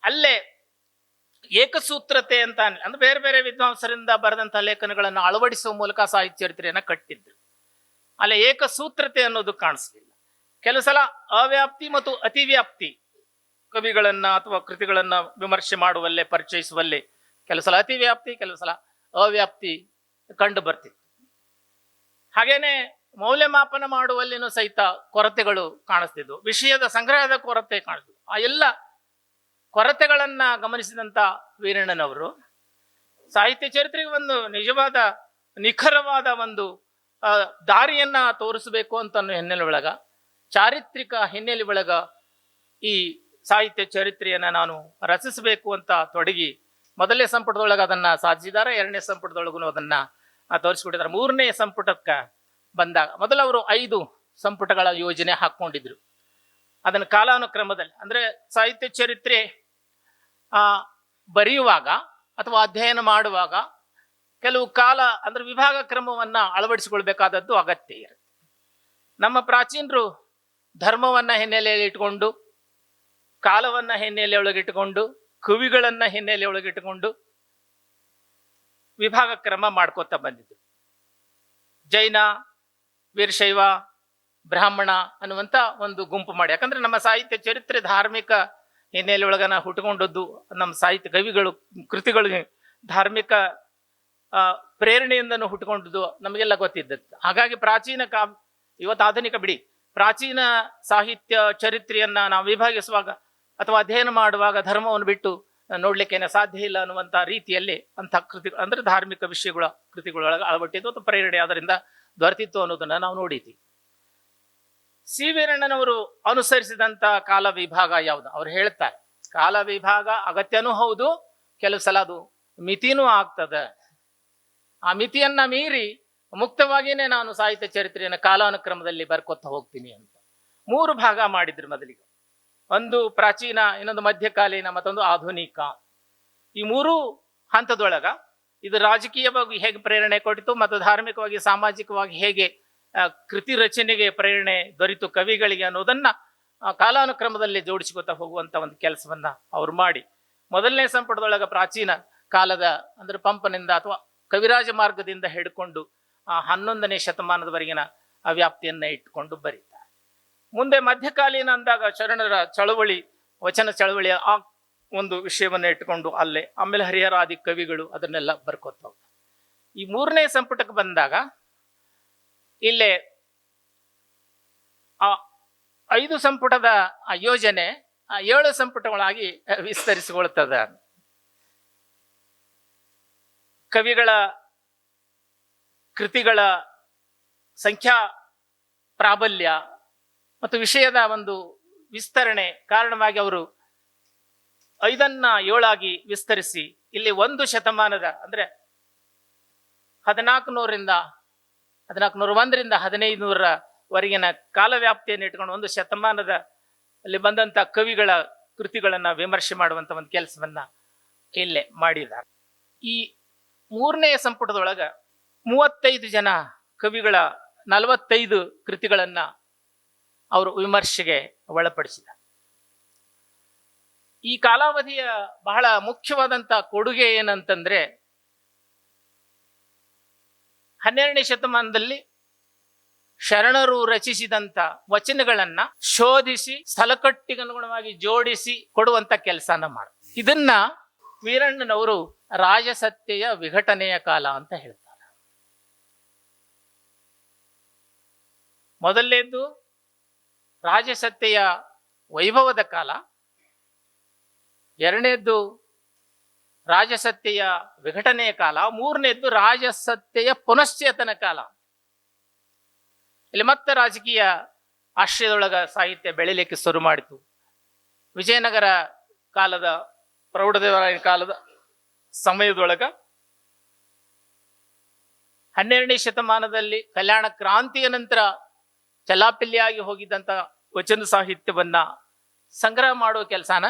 ಅಲ್ಲೇ ಏಕಸೂತ್ರತೆ ಅಂತ ಅಂದ್ರೆ ಬೇರೆ ಬೇರೆ ವಿದ್ವಾಂಸರಿಂದ ಬರೆದಂತಹ ಲೇಖನಗಳನ್ನು ಅಳವಡಿಸುವ ಮೂಲಕ ಸಾಹಿತ್ಯ ಚರಿತ್ರೆಯನ್ನ ಕಟ್ಟಿದ್ರು. ಅಲ್ಲೇ ಏಕಸೂತ್ರತೆ ಅನ್ನೋದು ಕಾಣಿಸ್ಲಿಲ್ಲ. ಕೆಲವು ಸಲ ಅವ್ಯಾಪ್ತಿ ಮತ್ತು ಅತಿವ್ಯಾಪ್ತಿ ಕವಿಗಳನ್ನ ಅಥವಾ ಕೃತಿಗಳನ್ನ ವಿಮರ್ಶೆ ಮಾಡುವಲ್ಲೇ, ಪರಿಚಯಿಸುವಲ್ಲೇ ಕೆಲವು ಸಲ ಅತಿವ್ಯಾಪ್ತಿ, ಕೆಲವು ಸಲ ಅವ್ಯಾಪ್ತಿ ಕಂಡು ಬರ್ತಿತ್ತು. ಹಾಗೇನೆ ಮೌಲ್ಯಮಾಪನ ಮಾಡುವಲ್ಲಿನೂ ಸಹಿತ ಕೊರತೆಗಳು ಕಾಣಿಸ್ತಿದ್ವು, ವಿಷಯದ ಸಂಗ್ರಹದ ಕೊರತೆ ಕಾಣಿಸ್ತಿದ್ವು. ಆ ಎಲ್ಲ ಕೊರತೆಗಳನ್ನ ಗಮನಿಸಿದಂತ ವೀರಣ್ಣನವರು ಸಾಹಿತ್ಯ ಚರಿತ್ರೆಗೆ ಒಂದು ನಿಜವಾದ ನಿಖರವಾದ ಒಂದು ದಾರಿಯನ್ನ ತೋರಿಸಬೇಕು ಅಂತ ಅನ್ನೋ ಹಿನ್ನೆಲೆ ಒಳಗ, ಚಾರಿತ್ರಿಕ ಹಿನ್ನೆಲೆ ಒಳಗ ಈ ಸಾಹಿತ್ಯ ಚರಿತ್ರೆಯನ್ನ ನಾನು ರಚಿಸಬೇಕು ಅಂತ ತೊಡಗಿ ಮೊದಲನೇ ಸಂಪುಟದೊಳಗೆ ಅದನ್ನ ಸಾಧಿಸಿದ್ದಾರೆ. ಎರಡನೇ ಸಂಪುಟದೊಳಗೂ ಅದನ್ನ ತೋರಿಸ್ಕೊಟ್ಟಿದ್ದಾರೆ. ಮೂರನೇ ಸಂಪುಟಕ್ಕೆ ಬಂದಾಗ ಮೊದಲು ಅವರು 5 ಸಂಪುಟಗಳ ಯೋಜನೆ ಹಾಕೊಂಡಿದ್ರು. ಅದನ್ನ ಕಾಲಾನುಕ್ರಮದಲ್ಲಿ, ಅಂದ್ರೆ ಸಾಹಿತ್ಯ ಚರಿತ್ರೆ ಬರೆಯುವಾಗ ಅಥವಾ ಅಧ್ಯಯನ ಮಾಡುವಾಗ ಕೆಲವು ಕಾಲ ಅಂದ್ರೆ ವಿಭಾಗ ಕ್ರಮವನ್ನ ಅಳವಡಿಸಿಕೊಳ್ಬೇಕಾದದ್ದು ಅಗತ್ಯ ಇರುತ್ತೆ. ನಮ್ಮ ಪ್ರಾಚೀನರು ಧರ್ಮವನ್ನ ಹಿನ್ನೆಲೆಯಲ್ಲಿ ಇಟ್ಕೊಂಡು, ಕಾಲವನ್ನ ಹಿನ್ನೆಲೆ ಒಳಗಿಟ್ಟುಕೊಂಡು, ಕವಿಗಳನ್ನ ಹಿನ್ನೆಲೆ ಒಳಗಿಟ್ಟುಕೊಂಡು ವಿಭಾಗ ಕ್ರಮ ಮಾಡ್ಕೋತಾ ಬಂದಿದ್ರು. ಜೈನ, ವೀರಶೈವ, ಬ್ರಾಹ್ಮಣ ಅನ್ನುವಂತ ಒಂದು ಗುಂಪು ಮಾಡಿ. ಯಾಕಂದ್ರೆ ನಮ್ಮ ಸಾಹಿತ್ಯ ಚರಿತ್ರೆ ಧಾರ್ಮಿಕ ಹಿನ್ನೆಲೆ ಒಳಗನ ಹುಟ್ಟುಕೊಂಡದ್ದು. ನಮ್ಮ ಸಾಹಿತ್ಯ ಕವಿಗಳು ಕೃತಿಗಳು ಧಾರ್ಮಿಕ ಪ್ರೇರಣೆಯಿಂದನೂ ಹುಟ್ಟುಕೊಂಡದ್ದು ನಮಗೆಲ್ಲ ಗೊತ್ತಿದ್ದದ್ದು. ಹಾಗಾಗಿ ಪ್ರಾಚೀನ ಇವತ್ತು ಆಧುನಿಕ ಬಿಡಿ, ಪ್ರಾಚೀನ ಸಾಹಿತ್ಯ ಚರಿತ್ರೆಯನ್ನ ನಾವು ವಿಭಾಗಿಸುವಾಗ ಅಥವಾ ಅಧ್ಯಯನ ಮಾಡುವಾಗ ಧರ್ಮವನ್ನು ಬಿಟ್ಟು ನೋಡ್ಲಿಕ್ಕೆ ಸಾಧ್ಯ ಇಲ್ಲ ಅನ್ನುವಂಥ ರೀತಿಯಲ್ಲಿ ಅಂಥ ಕೃತಿಗಳು ಅಂದ್ರೆ ಧಾರ್ಮಿಕ ವಿಷಯಗಳ ಕೃತಿಗಳೊಳಗೆ ಅಳವಟ್ಟಿದ್ದು ಅಥವಾ ಪ್ರೇರಣೆ ಅದರಿಂದ ದೊರೆತಿತ್ತು ಅನ್ನೋದನ್ನ ನಾವು ನೋಡಿದ್ದೀವಿ. ಸಿ ವೀರಣ್ಣನವರು ಅನುಸರಿಸಿದಂತ ಕಾಲ ವಿಭಾಗ ಯಾವುದು? ಅವ್ರು ಹೇಳ್ತಾರೆ, ಕಾಲ ವಿಭಾಗ ಅಗತ್ಯನೂ ಹೌದು, ಕೆಲವು ಸಲ ಅದು ಮಿತಿನೂ ಆಗ್ತದೆ. ಆ ಮಿತಿಯನ್ನ ಮೀರಿ ಮುಕ್ತವಾಗಿಯೇ ನಾನು ಸಾಹಿತ್ಯ ಚರಿತ್ರೆಯನ್ನು ಕಾಲಾನುಕ್ರಮದಲ್ಲಿ ಬರ್ಕೊತ ಹೋಗ್ತೀನಿ ಅಂತ 3 ಭಾಗ ಮಾಡಿದ್ರು ಮೊದಲಿಗೆ. ಒಂದು ಪ್ರಾಚೀನ, ಇನ್ನೊಂದು ಮಧ್ಯಕಾಲೀನ, ಮತ್ತೊಂದು ಆಧುನಿಕ. ಈ 3 ಹಂತದೊಳಗ ಇದು ರಾಜಕೀಯವಾಗಿ ಹೇಗೆ ಪ್ರೇರಣೆ ಕೊಟ್ಟಿತು ಮತ್ತು ಧಾರ್ಮಿಕವಾಗಿ ಸಾಮಾಜಿಕವಾಗಿ ಹೇಗೆ ಕೃತಿ ರಚನೆಗೆ ಪ್ರೇರಣೆ ದೊರೆತು ಕವಿಗಳಿಗೆ ಅನ್ನೋದನ್ನ ಕಾಲಾನುಕ್ರಮದಲ್ಲಿ ಜೋಡಿಸಿಕೊತಾ ಹೋಗುವಂತ ಒಂದು ಕೆಲಸವನ್ನ ಅವ್ರು ಮಾಡಿ, ಮೊದಲನೇ ಸಂಪುಟದೊಳಗ ಪ್ರಾಚೀನ ಕಾಲದ ಅಂದ್ರೆ ಪಂಪನಿಂದ ಅಥವಾ ಕವಿರಾಜ ಮಾರ್ಗದಿಂದ ಹಿಡ್ಕೊಂಡು 11ನೇ ಶತಮಾನದವರೆಗಿನ ವ್ಯಾಪ್ತಿಯನ್ನ ಇಟ್ಟುಕೊಂಡು ಬರೀತಾರೆ. ಮುಂದೆ ಮಧ್ಯಕಾಲೀನ ಅಂದಾಗ ಶರಣರ ಚಳವಳಿ, ವಚನ ಚಳವಳಿಯ ಆ ಒಂದು ವಿಷಯವನ್ನ ಇಟ್ಟುಕೊಂಡು ಅಲ್ಲೇ, ಆಮೇಲೆ ಹರಿಹರಾದಿ ಕವಿಗಳು ಅದನ್ನೆಲ್ಲ ಬರ್ಕೋತ ಹೋಗ್ತಾರೆ. ಈ 3ನೇ ಸಂಪುಟಕ್ಕೆ ಬಂದಾಗ ಇಲ್ಲೇ ಆ 5 ಸಂಪುಟದ ಯೋಜನೆ 7 ಸಂಪುಟಗಳಾಗಿ ವಿಸ್ತರಿಸಿಕೊಳ್ತದೆ. ಕವಿಗಳ ಕೃತಿಗಳ ಸಂಖ್ಯಾ ಪ್ರಾಬಲ್ಯ ಮತ್ತು ವಿಷಯದ ಒಂದು ವಿಸ್ತರಣೆ ಕಾರಣವಾಗಿ ಅವರು 5ನ್ನ 7 ಆಗಿ ವಿಸ್ತರಿಸಿ ಇಲ್ಲಿ 1 ಶತಮಾನದ ಅಂದ್ರೆ 1401ರಿಂದ 1500ವರೆಗಿನ ಕಾಲವ್ಯಾಪ್ತಿಯನ್ನು ಇಟ್ಕೊಂಡು 1 ಶತಮಾನದ ಅಲ್ಲಿ ಬಂದಂತ ಕವಿಗಳ ಕೃತಿಗಳನ್ನ ವಿಮರ್ಶೆ ಮಾಡುವಂತ ಒಂದು ಕೆಲಸವನ್ನ ಇಲ್ಲೇ ಮಾಡಿದ್ದಾರೆ. ಈ 3ನೇ ಸಂಪುಟದೊಳಗ 35 ಜನ ಕವಿಗಳ 45 ಕೃತಿಗಳನ್ನ ಅವರು ವಿಮರ್ಶೆಗೆ ಒಳಪಡಿಸಿದ. ಈ ಕಾಲಾವಧಿಯ ಬಹಳ ಮುಖ್ಯವಾದಂತ ಕೊಡುಗೆ ಏನಂತಂದ್ರೆ 12ನೇ ಶತಮಾನದಲ್ಲಿ ಶರಣರು ರಚಿಸಿದಂತ ವಚನಗಳನ್ನ ಶೋಧಿಸಿ ಸ್ಥಳಕಟ್ಟಿಗನುಗುಣವಾಗಿ ಜೋಡಿಸಿ ಕೊಡುವಂತ ಕೆಲಸನ ಮಾಡ. ಇದನ್ನ ವೀರಣ್ಣನವರು ರಾಜಸತ್ತೆಯ ವಿಘಟನೆಯ ಕಾಲ ಅಂತ ಹೇಳ್ತಾರೆ. ಮೊದಲನೇದ್ದು ರಾಜಸತ್ತೆಯ ವೈಭವದ ಕಾಲ, ಎರಡನೇದ್ದು ರಾಜಸತ್ತೆಯ ವಿಘಟನೆಯ ಕಾಲ, 3ನೇದ್ದು ರಾಜಸತ್ತೆಯ ಪುನಶ್ಚೇತನ ಕಾಲ. ಇಲ್ಲಿ ಮತ್ತೆ ರಾಜಕೀಯ ಆಶ್ರಯದೊಳಗ ಸಾಹಿತ್ಯ ಬೆಳಿಲಿಕ್ಕೆ ಶುರು ಮಾಡಿತು. ವಿಜಯನಗರ ಕಾಲದ ಪ್ರೌಢದೇವರಾಯನ ಕಾಲದ ಸಮಯದೊಳಗ 12ನೇ ಶತಮಾನದಲ್ಲಿ ಕಲ್ಯಾಣ ಕ್ರಾಂತಿಯ ನಂತರ ಚಲಾಪಿಲ್ಲಿಯಾಗಿ ಹೋಗಿದ್ದಂತ ವಚನ ಸಾಹಿತ್ಯವನ್ನ ಸಂಗ್ರಹ ಮಾಡುವ ಕೆಲಸನ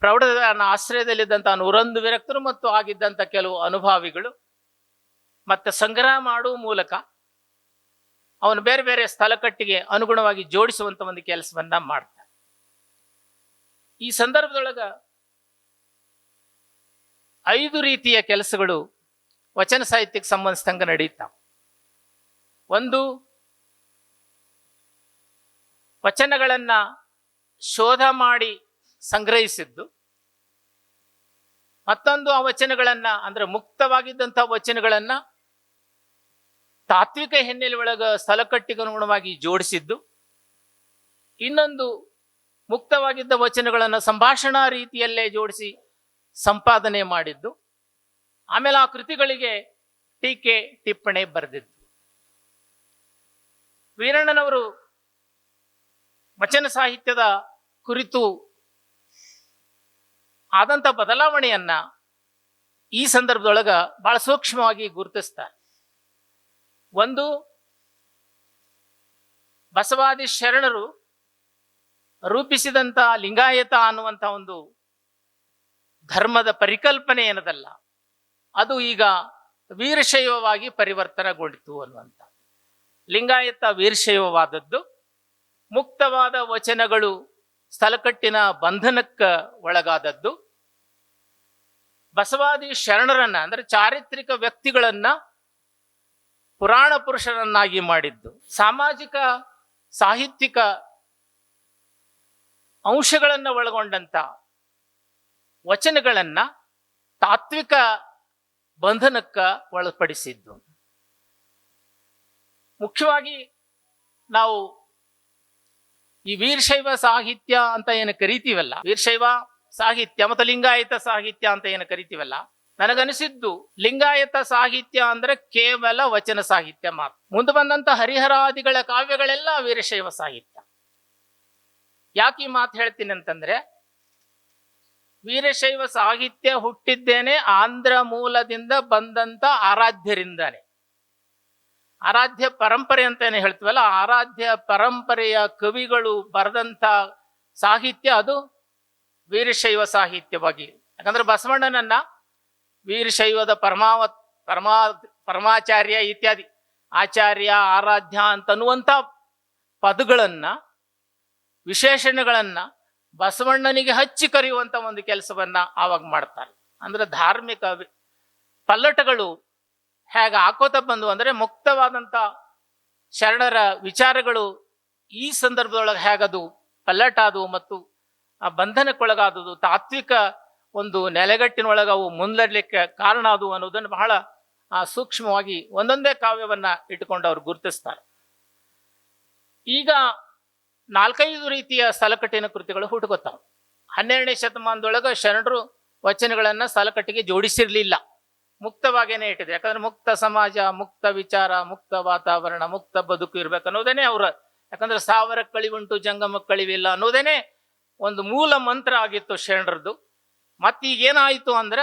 ಪ್ರೌಢದೇವರ ಆಶ್ರಯದಲ್ಲಿದ್ದಂತ 101 ವಿರಕ್ತರು ಮತ್ತು ಆಗಿದ್ದಂತ ಕೆಲವು ಅನುಭಾವಿಗಳು ಮತ್ತೆ ಸಂಗ್ರಹ ಮಾಡುವ ಮೂಲಕ ಅವನು ಬೇರೆ ಬೇರೆ ಸ್ಥಳಕಟ್ಟಿಗೆ ಅನುಗುಣವಾಗಿ ಜೋಡಿಸುವಂತ ಒಂದು ಕೆಲಸವನ್ನ ಮಾಡ್ತಾರೆ. ಈ ಸಂದರ್ಭದೊಳಗ 5 ರೀತಿಯ ಕೆಲಸಗಳು ವಚನ ಸಾಹಿತ್ಯಕ್ಕೆ ಸಂಬಂಧಿಸಿದಂಗೆ ನಡೀತಾವ. ಒಂದು, ವಚನಗಳನ್ನ ಶೋಧ ಮಾಡಿ ಸಂಗ್ರಹಿಸಿದ್ದು. ಮತ್ತೊಂದು, ಆ ವಚನಗಳನ್ನ ಅಂದ್ರೆ ಮುಕ್ತವಾಗಿದ್ದಂಥ ವಚನಗಳನ್ನ ತಾತ್ವಿಕ ಹಿನ್ನೆಲೆ ಒಳಗ ಸ್ಥಳಕಟ್ಟಿಗನುಗುಣವಾಗಿ ಜೋಡಿಸಿದ್ದು. ಇನ್ನೊಂದು, ಮುಕ್ತವಾಗಿದ್ದ ವಚನಗಳನ್ನ ಸಂಭಾಷಣಾ ರೀತಿಯಲ್ಲೇ ಜೋಡಿಸಿ ಸಂಪಾದನೆ ಮಾಡಿದ್ದು, ಆಮೇಲೆ ಆ ಕೃತಿಗಳಿಗೆ ಟೀಕೆ ಟಿಪ್ಪಣಿ ಬರೆದಿದ್ದು. ವೀರಣ್ಣನವರು ವಚನ ಸಾಹಿತ್ಯದ ಕುರಿತು ಆದಂಥ ಬದಲಾವಣೆಯನ್ನ ಈ ಸಂದರ್ಭದೊಳಗ ಬಹಳ ಸೂಕ್ಷ್ಮವಾಗಿ ಗುರುತಿಸ್ತಾರೆ. ಒಂದು, ಬಸವಾದಿ ಶರಣರು ರೂಪಿಸಿದಂಥ ಲಿಂಗಾಯತ ಅನ್ನುವಂಥ ಒಂದು ಧರ್ಮದ ಪರಿಕಲ್ಪನೆ ಏನದಲ್ಲ, ಅದು ಈಗ ವೀರಶೈವವಾಗಿ ಪರಿವರ್ತನೆಗೊಂಡಿತು ಅನ್ನುವಂಥ. ಲಿಂಗಾಯತ ವೀರಶೈವವಾದದ್ದು, ಮುಕ್ತವಾದ ವಚನಗಳು ಸ್ಥಳಕಟ್ಟಿನ ಬಂಧನಕ್ಕೆ ಒಳಗಾದದ್ದು, ಬಸವಾದಿ ಶರಣರನ್ನ ಅಂದ್ರೆ ಚಾರಿತ್ರಿಕ ವ್ಯಕ್ತಿಗಳನ್ನ ಪುರಾಣ ಪುರುಷರನ್ನಾಗಿ ಮಾಡಿದ್ದು, ಸಾಮಾಜಿಕ ಸಾಹಿತ್ಯಿಕ ಅಂಶಗಳನ್ನ ಒಳಗೊಂಡಂತ ವಚನಗಳನ್ನ ತಾತ್ವಿಕ ಬಂಧನಕ್ಕ ಒಳಪಡಿಸಿದ್ದು. ಮುಖ್ಯವಾಗಿ ನಾವು ಈ ವೀರಶೈವ ಸಾಹಿತ್ಯ ಅಂತ ಏನು ಕರಿತೀವಲ್ಲ, ವೀರಶೈವ ಸಾಹಿತ್ಯ ಮತ್ತು ಲಿಂಗಾಯತ ಸಾಹಿತ್ಯ ಅಂತ ಏನು ಕರಿತೀವಲ್ಲ, ನನಗನಿಸಿದ್ದು ಲಿಂಗಾಯತ ಸಾಹಿತ್ಯ ಅಂದ್ರೆ ಕೇವಲ ವಚನ ಸಾಹಿತ್ಯ ಮಾತ್ರ. ಮುಂದೆ ಬಂದಂತ ಹರಿಹರಾದಿಗಳ ಕಾವ್ಯಗಳೆಲ್ಲ ವೀರಶೈವ ಸಾಹಿತ್ಯ. ಯಾಕೆ ಈ ಮಾತು ಹೇಳ್ತೀನಿ ಅಂತಂದ್ರೆ, ವೀರಶೈವ ಸಾಹಿತ್ಯ ಹುಟ್ಟಿದ್ದೇನೆ ಆಂಧ್ರ ಮೂಲದಿಂದ ಬಂದಂತ ಆರಾಧ್ಯರಿಂದಾನೆ. ಆರಾಧ್ಯ ಪರಂಪರೆ ಅಂತ ಏನು ಹೇಳ್ತೀವಲ್ಲ, ಆರಾಧ್ಯ ಪರಂಪರೆಯ ಕವಿಗಳು ಬರೆದಂತ ಸಾಹಿತ್ಯ ಅದು ವೀರಶೈವ ಸಾಹಿತ್ಯವಾಗಿ. ಯಾಕಂದ್ರೆ ಬಸವಣ್ಣನನ್ನ ವೀರಶೈವದ ಪರಮಾಚಾರ್ಯ ಇತ್ಯಾದಿ ಆಚಾರ್ಯ ಆರಾಧ್ಯ ಅಂತನ್ನುವಂಥ ಪದಗಳನ್ನ ವಿಶೇಷಣಗಳನ್ನ ಬಸವಣ್ಣನಿಗೆ ಹಚ್ಚಿ ಕರೆಯುವಂತ ಒಂದು ಕೆಲಸವನ್ನ ಆವಾಗ ಮಾಡ್ತಾರೆ. ಅಂದ್ರೆ ಧಾರ್ಮಿಕ ಪಲ್ಲಟಗಳು ಹೇಗೆ ಹಾಕೋತ ಬಂದು ಅಂದ್ರೆ ಮುಕ್ತವಾದಂಥ ಶರಣರ ವಿಚಾರಗಳು ಈ ಸಂದರ್ಭದೊಳಗೆ ಹೇಗದು ಪಲ್ಲಟಾದು ಮತ್ತು ಆ ಬಂಧನಕ್ಕೊಳಗಾದುದು, ತಾತ್ವಿಕ ಒಂದು ನೆಲೆಗಟ್ಟಿನೊಳಗೆ ಅವು ಮುಂದಡ್ಲಿಕ್ಕೆ ಕಾರಣ ಅದು ಅನ್ನೋದನ್ನು ಬಹಳ ಸೂಕ್ಷ್ಮವಾಗಿ ಒಂದೊಂದೇ ಕಾವ್ಯವನ್ನ ಇಟ್ಟುಕೊಂಡು ಅವ್ರು ಗುರುತಿಸ್ತಾರೆ. ಈಗ 4-5 ರೀತಿಯ ಸ್ಥಳಕಟ್ಟಿನ ಕೃತಿಗಳು ಹುಟ್ಟುಕೊತಾವ. 12ನೇ ಶತಮಾನದೊಳಗೆ ಶರಣರು ವಚನಗಳನ್ನ ಸ್ಥಳಕಟ್ಟಿಗೆ ಜೋಡಿಸಿರ್ಲಿಲ್ಲ, ಮುಕ್ತವಾಗೇನೆ ಇಟ್ಟಿದೆ. ಯಾಕಂದ್ರೆ ಮುಕ್ತ ಸಮಾಜ, ಮುಕ್ತ ವಿಚಾರ, ಮುಕ್ತ ವಾತಾವರಣ, ಮುಕ್ತ ಬದುಕು ಇರ್ಬೇಕು ಅನ್ನೋದೇನೆ ಅವ್ರ, ಯಾಕಂದ್ರೆ ಸಾವಿರ ಕಳಿವುಂಟು ಜಂಗಮ ಕಳಿವಿಲ್ಲ ಅನ್ನೋದೇನೆ ಒಂದು ಮೂಲ ಮಂತ್ರ ಆಗಿತ್ತು ಶರಣರದ್ದು. ಮತ್ತೀಗೇನಾಯಿತು ಅಂದ್ರ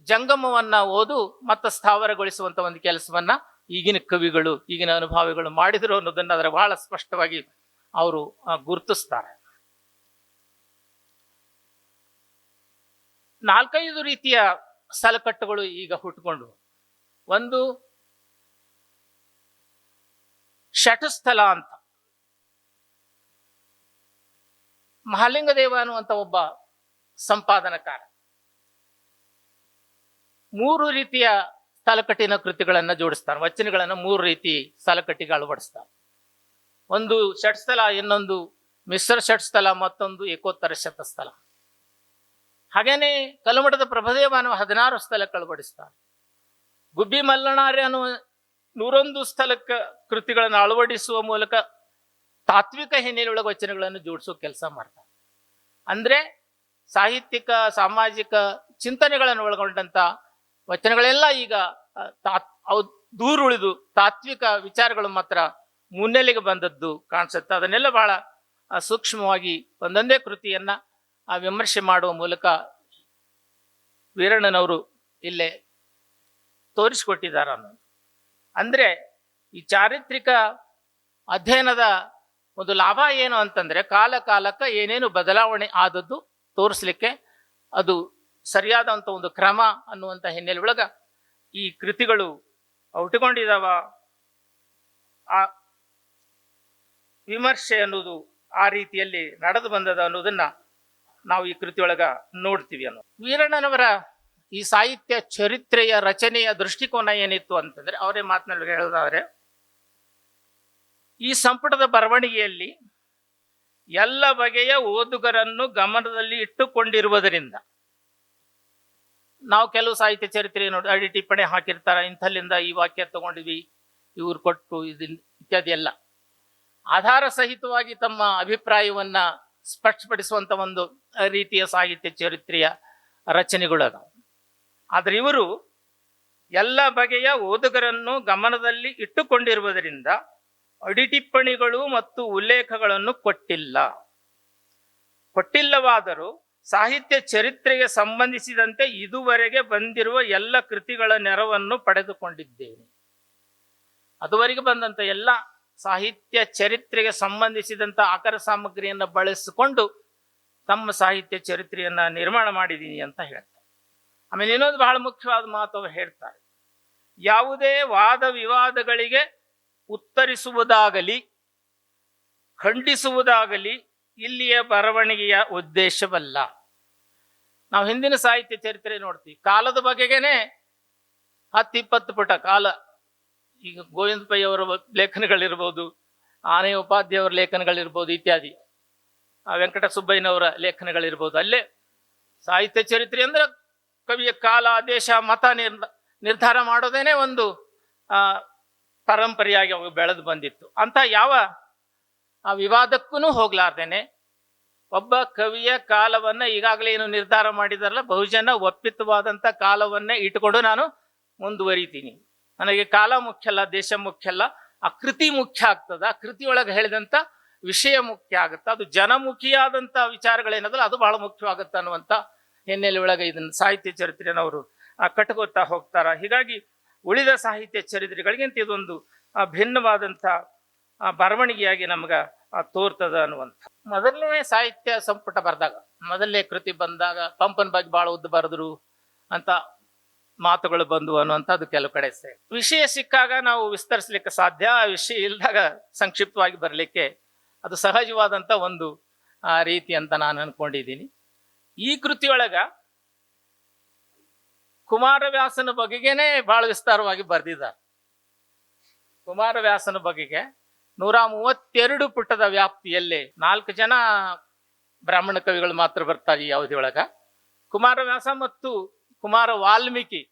ಜಂಗಮವನ್ನ ಓದು ಮತ್ತು ಸ್ಥಾವರಗೊಳಿಸುವಂತ ಒಂದು ಕೆಲಸವನ್ನ ಈಗಿನ ಕವಿಗಳು, ಈಗಿನ ಅನುಭಾವಿಗಳು ಮಾಡಿದ್ರು ಅನ್ನೋದನ್ನ ಅದರ ಬಹಳ ಸ್ಪಷ್ಟವಾಗಿ ಅವರು ಗುರುತಿಸ್ತಾರೆ. 4-5 ರೀತಿಯ ಸ್ಥಳಕಟ್ಟುಗಳು ಈಗ ಹುಟ್ಟುಕೊಂಡು, ಒಂದು ಶಠಸ್ಥಲ ಅಂತ. ಮಹಾಲಿಂಗದೇವ ಅನ್ನುವಂಥ ಒಬ್ಬ ಸಂಪಾದನಕಾರ 3 ರೀತಿಯ ಸ್ಥಳಕಟ್ಟಿನ ಕೃತಿಗಳನ್ನ ಜೋಡಿಸ್ತಾನೆ. ವಚನಗಳನ್ನ 3 ರೀತಿ ಸ್ಥಳಕಟ್ಟಿಗೆ ಅಳವಡಿಸ್ತಾನೆ. ಒಂದು ಷಟ್ಸ್ಥಲ, ಇನ್ನೊಂದು ಮಿಶ್ರ ಷಟ್ಸ್ಥಲ, ಮತ್ತೊಂದು ಏಕೋತ್ತರ ಶತಸ್ಥಲ. ಹಾಗೇನೆ ಕಲ್ಮಠದ ಪ್ರಭದೇವ ಅನ್ನುವ 16 ಸ್ಥಳಕ್ಕೆ ಅಳವಡಿಸ್ತಾನೆ. ಗುಬ್ಬಿ ಮಲ್ಲನಾರ್ಯ ಅನ್ನುವ 101 ಸ್ಥಳಕ್ಕೆ ಕೃತಿಗಳನ್ನು ಅಳವಡಿಸುವ ಮೂಲಕ ತಾತ್ವಿಕ ಹಿನ್ನೆಲೆಯೊಳಗೆ ವಚನಗಳನ್ನು ಜೋಡಿಸೋ ಕೆಲಸ ಮಾಡ್ತಾರೆ. ಅಂದ್ರೆ ಸಾಹಿತ್ಯಿಕ ಸಾಮಾಜಿಕ ಚಿಂತನೆಗಳನ್ನು ಒಳಗೊಂಡಂತ ವಚನಗಳೆಲ್ಲ ಈಗ ಅವು ದೂರುಳಿದು ತಾತ್ವಿಕ ವಿಚಾರಗಳು ಮಾತ್ರ ಮುನ್ನೆಲೆಗೆ ಬಂದದ್ದು ಕಾಣಿಸುತ್ತೆ. ಅದನ್ನೆಲ್ಲ ಬಹಳ ಸೂಕ್ಷ್ಮವಾಗಿ ಒಂದೊಂದೇ ಕೃತಿಯನ್ನ ವಿಮರ್ಶೆ ಮಾಡುವ ಮೂಲಕ ವೀರಣ್ಣನವರು ಇಲ್ಲೇ ತೋರಿಸಿಕೊಟ್ಟಿದ್ದಾರೆ ಅನ್ನೋದು. ಅಂದ್ರೆ ಈ ಚಾರಿತ್ರಿಕ ಅಧ್ಯಯನದ ಒಂದು ಲಾಭ ಏನು ಅಂತಂದ್ರೆ, ಕಾಲ ಕಾಲಕ್ಕೆ ಏನೇನು ಬದಲಾವಣೆ ಆದದ್ದು ತೋರಿಸ್ಲಿಕ್ಕೆ ಅದು ಸರಿಯಾದಂಥ ಒಂದು ಕ್ರಮ ಅನ್ನುವಂಥ ಹಿನ್ನೆಲೆ ಒಳಗ ಈ ಕೃತಿಗಳು ಹುಟ್ಟುಕೊಂಡಿದ್ದಾವ. ಆ ವಿಮರ್ಶೆ ಅನ್ನೋದು ಆ ರೀತಿಯಲ್ಲಿ ನಡೆದು ಬಂದದ ಅನ್ನೋದನ್ನ ನಾವು ಈ ಕೃತಿಯೊಳಗ ನೋಡ್ತೀವಿ ಅನ್ನೋದು. ವೀರಣ್ಣನವರ ಈ ಸಾಹಿತ್ಯ ಚರಿತ್ರೆಯ ರಚನೆಯ ದೃಷ್ಟಿಕೋನ ಏನಿತ್ತು ಅಂತಂದ್ರೆ, ಅವರೇ ಮಾತನಾಡಿ ಹೇಳೋದಾದ್ರೆ, ಈ ಸಂಪುಟದ ಬರವಣಿಗೆಯಲ್ಲಿ ಎಲ್ಲ ಬಗೆಯ ಓದುಗರನ್ನು ಗಮನದಲ್ಲಿ ಇಟ್ಟುಕೊಂಡಿರುವುದರಿಂದ, ನಾವು ಕೆಲವು ಸಾಹಿತ್ಯ ಚರಿತ್ರೆ ನೋಡಿ ಅಡಿ ಟಿಪ್ಪಣಿ ಹಾಕಿರ್ತಾರೆ, ಇಂಥಲ್ಲಿಂದ ಈ ವಾಕ್ಯ ತಗೊಂಡಿವಿ, ಇವ್ರು ಕೊಟ್ಟು ಇತ್ಯಾದಿ ಎಲ್ಲ ಆಧಾರ ಸಹಿತವಾಗಿ ತಮ್ಮ ಅಭಿಪ್ರಾಯವನ್ನ ಸ್ಪಷ್ಟಪಡಿಸುವಂತ ಒಂದು ರೀತಿಯ ಸಾಹಿತ್ಯ ಚರಿತ್ರೆಯ ರಚನೆಗಳು ಅದಾವ. ಆದ್ರೆ ಇವರು ಎಲ್ಲ ಬಗೆಯ ಓದುಗರನ್ನು ಗಮನದಲ್ಲಿ ಇಟ್ಟುಕೊಂಡಿರುವುದರಿಂದ ಅಡಿಟಿಪ್ಪಣಿಗಳು ಮತ್ತು ಉಲ್ಲೇಖಗಳನ್ನು ಕೊಟ್ಟಿಲ್ಲವಾದರೂ ಸಾಹಿತ್ಯ ಚರಿತ್ರೆಗೆ ಸಂಬಂಧಿಸಿದಂತೆ ಇದುವರೆಗೆ ಬಂದಿರುವ ಎಲ್ಲ ಕೃತಿಗಳ ನೆರವನ್ನು ಪಡೆದುಕೊಂಡಿದ್ದೇನೆ. ಅದುವರೆಗೆ ಬಂದಂತ ಎಲ್ಲ ಸಾಹಿತ್ಯ ಚರಿತ್ರೆಗೆ ಸಂಬಂಧಿಸಿದಂತ ಆಕರ ಸಾಮಗ್ರಿಯನ್ನು ಬಳಸಿಕೊಂಡು ತಮ್ಮ ಸಾಹಿತ್ಯ ಚರಿತ್ರೆಯನ್ನ ನಿರ್ಮಾಣ ಮಾಡಿದ್ದೀನಿ ಅಂತ ಹೇಳ್ತಾರೆ. ಆಮೇಲೆ ಇನ್ನೊಂದು ಬಹಳ ಮುಖ್ಯವಾದ ಮಾತು ಅವರು ಹೇಳ್ತಾರೆ, ಯಾವುದೇ ವಾದ ವಿವಾದಗಳಿಗೆ ಉತ್ತರಿಸುವುದಾಗಲಿ ಖಂಡಿಸುವುದಾಗಲಿ ಇಲ್ಲಿಯ ಬರವಣಿಗೆಯ ಉದ್ದೇಶವಲ್ಲ. ನಾವು ಹಿಂದಿನ ಸಾಹಿತ್ಯ ಚರಿತ್ರೆ ನೋಡ್ತೀವಿ, ಕಾಲದ ಬಗೆಗೇನೆ 10-20 ಪುಟ ಕಾಲ. ಈಗ ಗೋವಿಂದ ಪೈ ಅವರ ಲೇಖನಗಳಿರ್ಬೋದು, ಆನೆ ಉಪಾಧ್ಯಾಯವರ ಲೇಖನಗಳಿರ್ಬೋದು, ಇತ್ಯಾದಿ ವೆಂಕಟ ಸುಬ್ಬಯ್ಯನವರ ಲೇಖನಗಳಿರ್ಬೋದು. ಅಲ್ಲೇ ಸಾಹಿತ್ಯ ಚರಿತ್ರೆ ಅಂದ್ರೆ ಕವಿಯ ಕಾಲ, ದೇಶ, ಮತ ನಿರ್ಧಾರ ಮಾಡೋದೇನೆ ಒಂದು ಪರಂಪರೆಯಾಗಿ ಅವಾಗ ಬೆಳೆದು ಬಂದಿತ್ತು. ಅಂತ ಯಾವ ವಿವಾದಕ್ಕೂ ಹೋಗ್ಲಾರ್ದೇನೆ ಒಬ್ಬ ಕವಿಯ ಕಾಲವನ್ನ ಈಗಾಗಲೇ ಏನು ನಿರ್ಧಾರ ಮಾಡಿದಾರಲ್ಲ, ಬಹುಜನ ಒಪ್ಪಿತವಾದಂಥ ಕಾಲವನ್ನೇ ಇಟ್ಕೊಂಡು ನಾನು ಮುಂದುವರಿತೀನಿ. ನನಗೆ ಕಾಲ ಮುಖ್ಯ ಅಲ್ಲ, ದೇಶ ಮುಖ್ಯ ಅಲ್ಲ, ಆ ಕೃತಿ ಮುಖ್ಯ ಆಗ್ತದ. ಆ ಕೃತಿಯೊಳಗೆ ಹೇಳಿದಂಥ ವಿಷಯ ಮುಖ್ಯ ಆಗುತ್ತೆ. ಅದು ಜನಮುಖಿಯಾದಂಥ ವಿಚಾರಗಳೇನದಲ್ಲ ಅದು ಬಹಳ ಮುಖ್ಯವಾಗುತ್ತೆ ಅನ್ನುವಂಥ ಹಿನ್ನೆಲೆ ಒಳಗೆ ಇದನ್ನು ಸಾಹಿತ್ಯ ಚರಿತ್ರೆಯನ್ನು ಅವರು ಕಟ್ಕೋತಾ ಹೋಗ್ತಾರ. ಹೀಗಾಗಿ ಉಳಿದ ಸಾಹಿತ್ಯ ಚರಿತ್ರೆಗಳಿಗಿಂತ ಇದೊಂದು ಭಿನ್ನವಾದಂಥ ಬರವಣಿಗೆಯಾಗಿ ನಮ್ಗ ತೋರ್ತದ ಅನ್ನುವಂಥ. ಮೊದಲನೇ ಸಾಹಿತ್ಯ ಸಂಪುಟ ಬರೆದಾಗ, ಮೊದಲನೇ ಕೃತಿ ಬಂದಾಗ ಪಂಪನ ಬಗ್ಗೆ ಬಹಳ ಉದ್ದ ಬರೆದ್ರು ಅಂತ ಮಾತುಗಳು ಬಂದು ಅನ್ನುವಂಥದ್ದು ಕೆಲವು ಕಡೆ ವಿಷಯ ಸಿಕ್ಕಾಗ ನಾವು ವಿಸ್ತರಿಸಲಿಕ್ಕೆ ಸಾಧ್ಯ, ಆ ವಿಷಯ ಇಲ್ದಾಗ ಸಂಕ್ಷಿಪ್ತವಾಗಿ ಬರಲಿಕ್ಕೆ ಅದು ಸಹಜವಾದಂಥ ಒಂದು ರೀತಿ ಅಂತ ನಾನು ಅನ್ಕೊಂಡಿದ್ದೀನಿ. ಈ ಕೃತಿಯೊಳಗ ಕುಮಾರವ್ಯಾಸನ ಬಗೆಗೇನೆ ಬಹಳ ವಿಸ್ತಾರವಾಗಿ ಬರೆದಿದ್ದಾರೆ. ಕುಮಾರವ್ಯಾಸನ ಬಗೆಗೆ 132 ಪುಟದ ವ್ಯಾಪ್ತಿಯಲ್ಲೇ 4 ಜನ ಬ್ರಾಹ್ಮಣ ಕವಿಗಳು ಮಾತ್ರ ಬರ್ತಾರೆ ಈ ಅವಧಿಯೊಳಗ. ಕುಮಾರವ್ಯಾಸ ಮತ್ತು ಕುಮಾರ ವಾಲ್ಮೀಕಿ,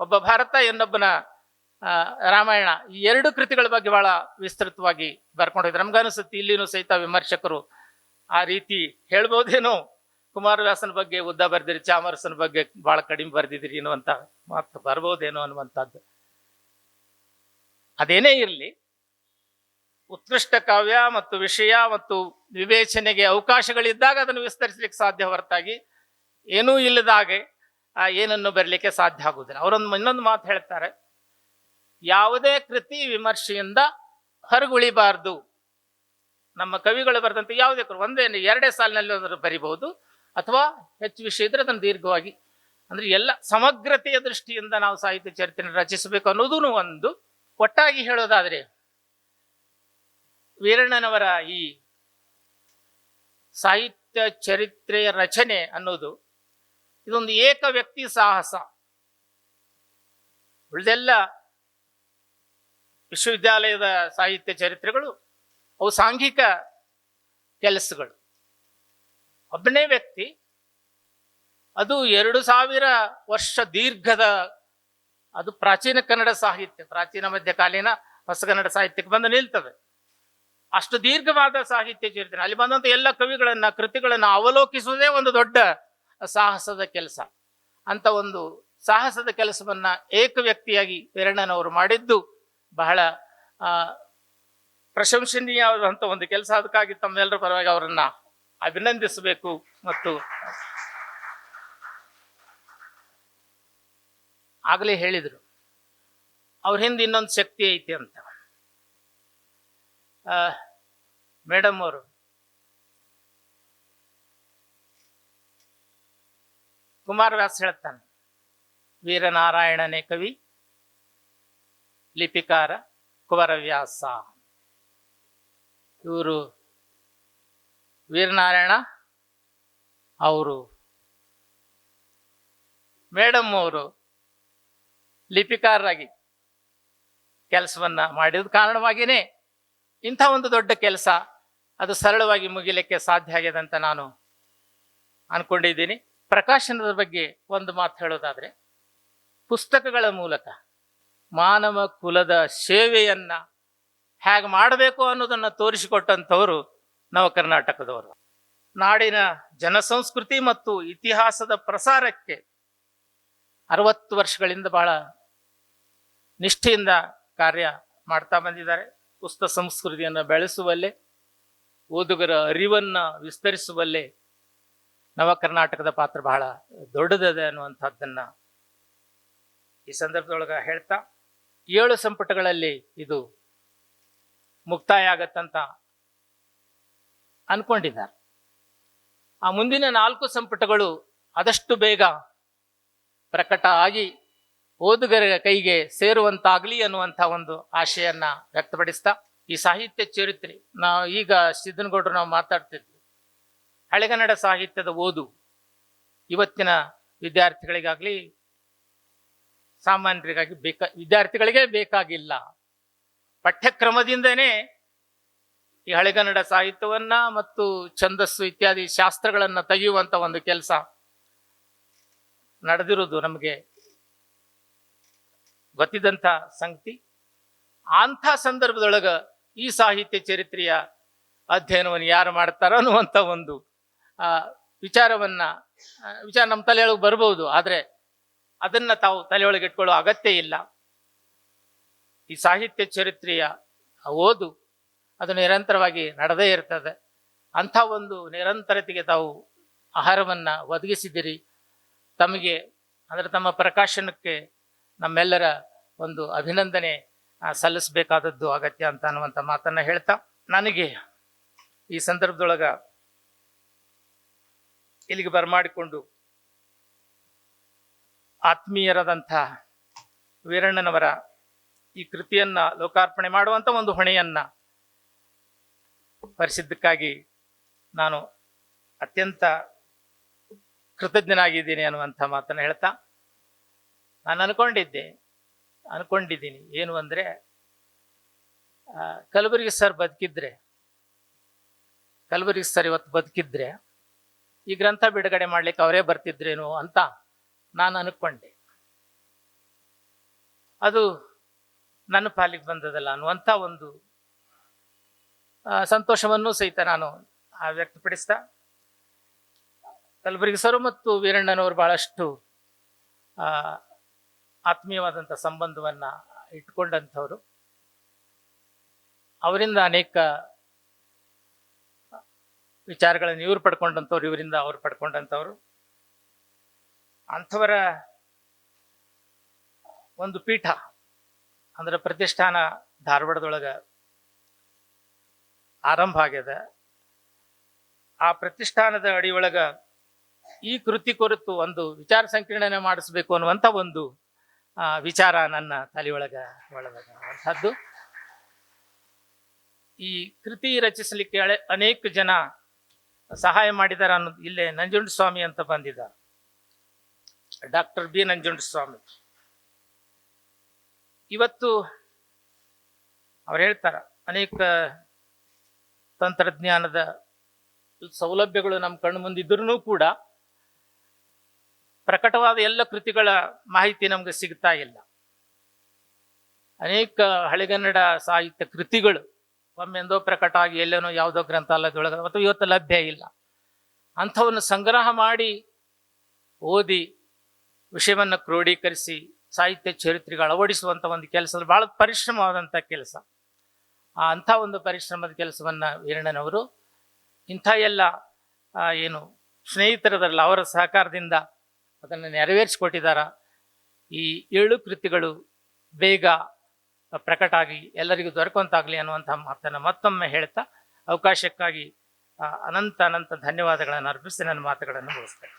ಒಬ್ಬ ಭಾರತ ಇನ್ನೊಬ್ಬನ ರಾಮಾಯಣ, ಈ 2 ಕೃತಿಗಳ ಬಗ್ಗೆ ಬಹಳ ವಿಸ್ತೃತವಾಗಿ ಬರ್ಕೊಂಡಿದ್ದಾರೆ. ನಮ್ಗನ್ಸುತ್ತೆ ಇಲ್ಲಿನೂ ಸಹಿತ ವಿಮರ್ಶಕರು ಆ ರೀತಿ ಹೇಳ್ಬೋದೇನೋ, ಕುಮಾರವ್ಯಾಸನ ಬಗ್ಗೆ ಉದ್ದ ಬರ್ದಿರಿ, ಚಾಮರಸನ ಬಗ್ಗೆ ಬಹಳ ಕಡಿಮೆ ಬರ್ದಿದ್ದೀರಿ ಅನ್ನುವಂಥ ಮಾತು ಬರ್ಬೋದೇನೋ ಅನ್ನುವಂಥದ್ದು. ಅದೇನೇ ಇರಲಿ, ಉತ್ಕೃಷ್ಟ ಕಾವ್ಯ ಮತ್ತು ವಿಷಯ ಮತ್ತು ವಿವೇಚನೆಗೆ ಅವಕಾಶಗಳಿದ್ದಾಗ ಅದನ್ನು ವಿಸ್ತರಿಸಲಿಕ್ಕೆ ಸಾಧ್ಯ ಹೊರತಾಗಿ ಏನೂ ಇಲ್ಲದಾಗೆ ಏನನ್ನು ಬರಲಿಕ್ಕೆ ಸಾಧ್ಯ ಆಗುವುದಿಲ್ಲ. ಇನ್ನೊಂದು ಮಾತು ಹೇಳ್ತಾರೆ, ಯಾವುದೇ ಕೃತಿ ವಿಮರ್ಶೆಯಿಂದ ಹೊರಗುಳಿಬಾರ್ದು. ನಮ್ಮ ಕವಿಗಳು ಬರೆದಂತೆ ಯಾವುದೇ ಒಂದೇ 2 ಸಾಲಿನಲ್ಲಿ ಅದನ್ನು ಬರಿಬಹುದು, ಅಥವಾ ಹೆಚ್ಚು ವಿಷಯ ಇದ್ರೆ ಅದನ್ನು ದೀರ್ಘವಾಗಿ, ಅಂದ್ರೆ ಎಲ್ಲ ಸಮಗ್ರತೆಯ ದೃಷ್ಟಿಯಿಂದ ನಾವು ಸಾಹಿತ್ಯ ಚರಿತ್ರೆ ರಚಿಸಬೇಕು ಅನ್ನೋದೂ ಒಂದು. ಒಟ್ಟಾಗಿ ಹೇಳೋದಾದ್ರೆ ವೀರಣ್ಣನವರ ಈ ಸಾಹಿತ್ಯ ಚರಿತ್ರೆಯ ರಚನೆ ಅನ್ನೋದು ಇದೊಂದು ಏಕ ವ್ಯಕ್ತಿ ಸಾಹಸ. ಉಳಿದೆಲ್ಲ ವಿಶ್ವವಿದ್ಯಾಲಯದ ಸಾಹಿತ್ಯ ಚರಿತ್ರೆಗಳು ಅವು ಸಾಂಘಿಕ ಕೆಲಸಗಳು. ಒಬ್ಬನೇ ವ್ಯಕ್ತಿ, ಅದು 2000 ವರ್ಷ ದೀರ್ಘದ, ಅದು ಪ್ರಾಚೀನ ಕನ್ನಡ ಸಾಹಿತ್ಯ, ಪ್ರಾಚೀನ ಮಧ್ಯಕಾಲೀನ ಹೊಸಗನ್ನಡ ಸಾಹಿತ್ಯಕ್ಕೆ ಬಂದು ನಿಲ್ತದೆ. ಅಷ್ಟು ದೀರ್ಘವಾದ ಸಾಹಿತ್ಯ ಚರಿತ್ರೆ, ಅಲ್ಲಿ ಬಂದಂತ ಎಲ್ಲ ಕವಿಗಳನ್ನ ಕೃತಿಗಳನ್ನ ಅವಲೋಕಿಸುವುದೇ ಒಂದು ದೊಡ್ಡ ಸಾಹಸದ ಕೆಲಸ. ಅಂತ ಒಂದು ಸಾಹಸದ ಕೆಲಸವನ್ನ ಏಕ ವ್ಯಕ್ತಿಯಾಗಿ ವೀರಣ್ಣನವರು ಮಾಡಿದ್ದು ಬಹಳ ಪ್ರಶಂಸನೀಯವಾದಂಥ ಒಂದು ಕೆಲಸ. ಅದಕ್ಕಾಗಿ ತಮ್ಮೆಲ್ಲರ ಪರವಾಗಿ ಅವರನ್ನ ಅಭಿನಂದಿಸಬೇಕು. ಮತ್ತು ಆಗಲೇ ಹೇಳಿದ್ರು ಅವ್ರ ಹಿಂದೆ ಇನ್ನೊಂದು ಶಕ್ತಿ ಐತಿ ಅಂತ. ಮೇಡಮ್ ಅವರು ಕುಮಾರವ್ಯಾಸ ಹೇಳ್ತಾನೆ, ವೀರನಾರಾಯಣನೇ ಕವಿ, ಲಿಪಿಕಾರ ಕುಮಾರವ್ಯಾಸ. ಇವರು ವೀರನಾರಾಯಣ, ಅವರು ಮೇಡಮ್ ಅವರು ಲಿಪಿಕಾರರಾಗಿ ಕೆಲಸವನ್ನ ಮಾಡಿದ ಕಾರಣವಾಗಿಯೇ ಇಂಥ ಒಂದು ದೊಡ್ಡ ಕೆಲಸ ಅದು ಸರಳವಾಗಿ ಮುಗಿಲಿಕ್ಕೆ ಸಾಧ್ಯ ಆಗಿದೆ ಅಂತ ನಾನು ಅನ್ಕೊಂಡಿದ್ದೀನಿ. ಪ್ರಕಾಶನದ ಬಗ್ಗೆ ಒಂದು ಮಾತು ಹೇಳೋದಾದ್ರೆ, ಪುಸ್ತಕಗಳ ಮೂಲಕ ಮಾನವ ಕುಲದ ಸೇವೆಯನ್ನ ಹೇಗೆ ಮಾಡಬೇಕು ಅನ್ನೋದನ್ನ ತೋರಿಸಿಕೊಟ್ಟಂಥವರು ನವ ಕರ್ನಾಟಕದವರು. ನಾಡಿನ ಜನಸಂಸ್ಕೃತಿ ಮತ್ತು ಇತಿಹಾಸದ ಪ್ರಸಾರಕ್ಕೆ 60 ವರ್ಷಗಳಿಂದ ಬಹಳ ನಿಷ್ಠೆಯಿಂದ ಕಾರ್ಯ ಮಾಡ್ತಾ ಬಂದಿದ್ದಾರೆ. ಪುಸ್ತಕ ಸಂಸ್ಕೃತಿಯನ್ನು ಬೆಳೆಸುವಲ್ಲೇ, ಓದುಗರ ಅರಿವನ್ನು ವಿಸ್ತರಿಸುವಲ್ಲೇ ನವ ಕರ್ನಾಟಕದ ಪಾತ್ರ ಬಹಳ ದೊಡ್ಡದಿದೆ ಅನ್ನುವಂಥದ್ದನ್ನ ಈ ಸಂದರ್ಭದೊಳಗೆ ಹೇಳ್ತಾ, 7 ಸಂಪುಟಗಳಲ್ಲಿ ಇದು ಮುಕ್ತಾಯ ಆಗತ್ತಂತ ಅನ್ಕೊಂಡಿದ್ದಾರೆ. ಆ ಮುಂದಿನ 4 ಸಂಪುಟಗಳು ಆದಷ್ಟು ಬೇಗ ಪ್ರಕಟ ಆಗಿ ಓದುಗರ ಕೈಗೆ ಸೇರುವಂತಾಗ್ಲಿ ಅನ್ನುವಂಥ ಒಂದು ಆಶೆಯನ್ನ ವ್ಯಕ್ತಪಡಿಸ್ತಾ, ಈ ಸಾಹಿತ್ಯ ಚರಿತ್ರೆ ನಾವು ಈಗ ಸಿದ್ದನಗೌಡರು ನಾವು ಮಾತಾಡ್ತಿದ್ವಿ, ಹಳೆಗನ್ನಡ ಸಾಹಿತ್ಯದ ಓದು ಇವತ್ತಿನ ವಿದ್ಯಾರ್ಥಿಗಳಿಗಾಗ್ಲಿ ಸಾಮಾನ್ಯರಿಗಾಗಿ ವಿದ್ಯಾರ್ಥಿಗಳಿಗೆ ಬೇಕಾಗಿಲ್ಲ. ಪಠ್ಯಕ್ರಮದಿಂದನೇ ಈ ಹಳೆಗನ್ನಡ ಸಾಹಿತ್ಯವನ್ನ ಮತ್ತು ಛಂದಸ್ಸು ಇತ್ಯಾದಿ ಶಾಸ್ತ್ರಗಳನ್ನ ತೆಗೆಯುವಂತ ಒಂದು ಕೆಲಸ ನಡೆದಿರುವುದು ನಮಗೆ ಗೊತ್ತಿದ್ದಂಥ ಸಂಗತಿ. ಅಂಥ ಸಂದರ್ಭದೊಳಗ ಈ ಸಾಹಿತ್ಯ ಚರಿತ್ರೆಯ ಅಧ್ಯಯನವನ್ನು ಯಾರು ಮಾಡ್ತಾರೋ ಅನ್ನುವಂಥ ಒಂದು ವಿಚಾರ ನಮ್ಮ ತಲೆಯೊಳಗೆ ಬರ್ಬೋದು. ಆದರೆ ಅದನ್ನ ತಾವು ತಲೆಯೊಳಗೆ ಇಟ್ಕೊಳ್ಳೋ ಅಗತ್ಯ ಇಲ್ಲ. ಈ ಸಾಹಿತ್ಯ ಚರಿತ್ರೆಯ ಓದು ಅದು ನಿರಂತರವಾಗಿ ನಡೆದೇ ಇರ್ತದೆ. ಅಂಥ ಒಂದು ನಿರಂತರತೆಗೆ ತಾವು ಆಹಾರವನ್ನ ಒದಗಿಸಿದಿರಿ. ತಮಗೆ ಅಂದರೆ ತಮ್ಮ ಪ್ರಕಾಶನಕ್ಕೆ ನಮ್ಮೆಲ್ಲರ ಒಂದು ಅಭಿನಂದನೆ ಸಲ್ಲಿಸಬೇಕಾದದ್ದು ಅಗತ್ಯ ಅಂತ ಅನ್ನುವಂಥ ಮಾತನ್ನ ಹೇಳ್ತಾ, ನನಗೆ ಈ ಸಂದರ್ಭದೊಳಗ ಇಲ್ಲಿಗೆ ಬರಮಾಡಿಕೊಂಡು ಆತ್ಮೀಯರಾದಂಥ ವೀರಣ್ಣನವರ ಈ ಕೃತಿಯನ್ನ ಲೋಕಾರ್ಪಣೆ ಮಾಡುವಂತ ಒಂದು ಹೊಣೆಯನ್ನ ಪರಿಸಿದ್ದಕ್ಕಾಗಿ ನಾನು ಅತ್ಯಂತ ಕೃತಜ್ಞನಾಗಿದ್ದೀನಿ ಅನ್ನುವಂಥ ಮಾತನ್ನು ಹೇಳ್ತಾ, ನಾನು ಅನ್ಕೊಂಡಿದ್ದೀನಿ ಏನು ಅಂದ್ರೆ, ಕಲಬುರ್ಗಿ ಸರ್ ಇವತ್ತು ಬದುಕಿದ್ರೆ ಈ ಗ್ರಂಥ ಬಿಡುಗಡೆ ಮಾಡ್ಲಿಕ್ಕೆ ಅವರೇ ಬರ್ತಿದ್ರೇನು ಅಂತ ನಾನು ಅನ್ಕೊಂಡೆ. ಅದು ನನ್ನ ಪಾಲಿಗೆ ಬಂದದಲ್ಲ ಅನ್ನುವಂಥ ಒಂದು ಸಂತೋಷವನ್ನು ಸಹಿತ ನಾನು ವ್ಯಕ್ತಪಡಿಸ್ತಾ, ಕಲಬುರ್ಗಿ ಸರ್ ಮತ್ತು ವೀರಣ್ಣನವರು ಬಹಳಷ್ಟು ಆತ್ಮೀಯವಾದಂಥ ಸಂಬಂಧವನ್ನ ಇಟ್ಕೊಂಡಂಥವ್ರು. ಅವರಿಂದ ಅನೇಕ ವಿಚಾರಗಳನ್ನು ಇವ್ರು ಪಡ್ಕೊಂಡಂಥವ್ರು, ಇವರಿಂದ ಅವ್ರು ಪಡ್ಕೊಂಡಂಥವ್ರು. ಅಂಥವರ ಒಂದು ಪೀಠ ಅಂದ್ರೆ ಪ್ರತಿಷ್ಠಾನ ಧಾರವಾಡದೊಳಗ ಆರಂಭ ಆಗ್ಯದ. ಆ ಪ್ರತಿಷ್ಠಾನದ ಅಡಿಯೊಳಗ ಈ ಕೃತಿ ಕುರಿತು ಒಂದು ವಿಚಾರ ಸಂಕಿರಣೆ ಮಾಡಿಸ್ಬೇಕು ಅನ್ನುವಂಥ ಒಂದು ವಿಚಾರ ನನ್ನ ತಲೆಯೊಳಗ ಒಳಗಂಥದ್ದು. ಈ ಕೃತಿ ರಚಿಸಲಿಕ್ಕೆ ಅನೇಕ ಜನ ಸಹಾಯ ಮಾಡಿದಾರ ಅನ್ನೋದು ಇಲ್ಲೇ ನಂಜುಂಡಸ್ವಾಮಿ ಅಂತ ಬಂದಿದ್ದಾರೆ, ಡಾಕ್ಟರ್ ಬಿ ನಂಜುಂಡಸ್ವಾಮಿ. ಇವತ್ತು ಅವ್ರು ಹೇಳ್ತಾರ, ಅನೇಕ ತಂತ್ರಜ್ಞಾನದ ಸೌಲಭ್ಯಗಳು ನಮ್ಮ ಕಣ್ಣು ಮುಂದಿದ್ರೂ ಕೂಡ ಪ್ರಕಟವಾದ ಎಲ್ಲ ಕೃತಿಗಳ ಮಾಹಿತಿ ನಮ್ಗೆ ಸಿಗ್ತಾ ಇಲ್ಲ. ಅನೇಕ ಹಳೆಗನ್ನಡ ಸಾಹಿತ್ಯ ಕೃತಿಗಳು ಒಮ್ಮೆಂದೋ ಪ್ರಕಟ ಆಗಿ ಎಲ್ಲೇನೋ ಯಾವುದೋ ಗ್ರಂಥಾಲಯದೊಳಗೆ ಅಥವಾ ಇವತ್ತು ಲಭ್ಯ ಇಲ್ಲ. ಅಂಥವನ್ನು ಸಂಗ್ರಹ ಮಾಡಿ ಓದಿ ವಿಷಯವನ್ನು ಕ್ರೋಢೀಕರಿಸಿ ಸಾಹಿತ್ಯ ಚರಿತ್ರೆಗೆ ಅಳವಡಿಸುವಂಥ ಒಂದು ಕೆಲಸ ಬಹಳ ಪರಿಶ್ರಮವಾದಂಥ ಕೆಲಸ. ಅಂಥ ಒಂದು ಪರಿಶ್ರಮದ ಕೆಲಸವನ್ನ ವೀರಣ್ಣನವರು ಇಂಥ ಎಲ್ಲ ಏನು ಸ್ನೇಹಿತರದಲ್ಲ ಅವರ ಸಹಕಾರದಿಂದ ಅದನ್ನು ನೆರವೇರಿಸಿಕೊಟ್ಟಿದ್ದಾರ. ಈ 7 ಕೃತಿಗಳು ಬೇಗ ಪ್ರಕಟ ಆಗಿ ಎಲ್ಲರಿಗೂ ದೊರಕುವಂತಾಗಲಿ ಅನ್ನುವಂಥ ಮಾತನ್ನು ಮತ್ತೊಮ್ಮೆ ಹೇಳ್ತಾ, ಅವಕಾಶಕ್ಕಾಗಿ ಅನಂತ ಧನ್ಯವಾದಗಳನ್ನು ಅರ್ಪಿಸಿ ನನ್ನ ಮಾತುಗಳನ್ನು ಮುಗಿಸ್ತೇನೆ.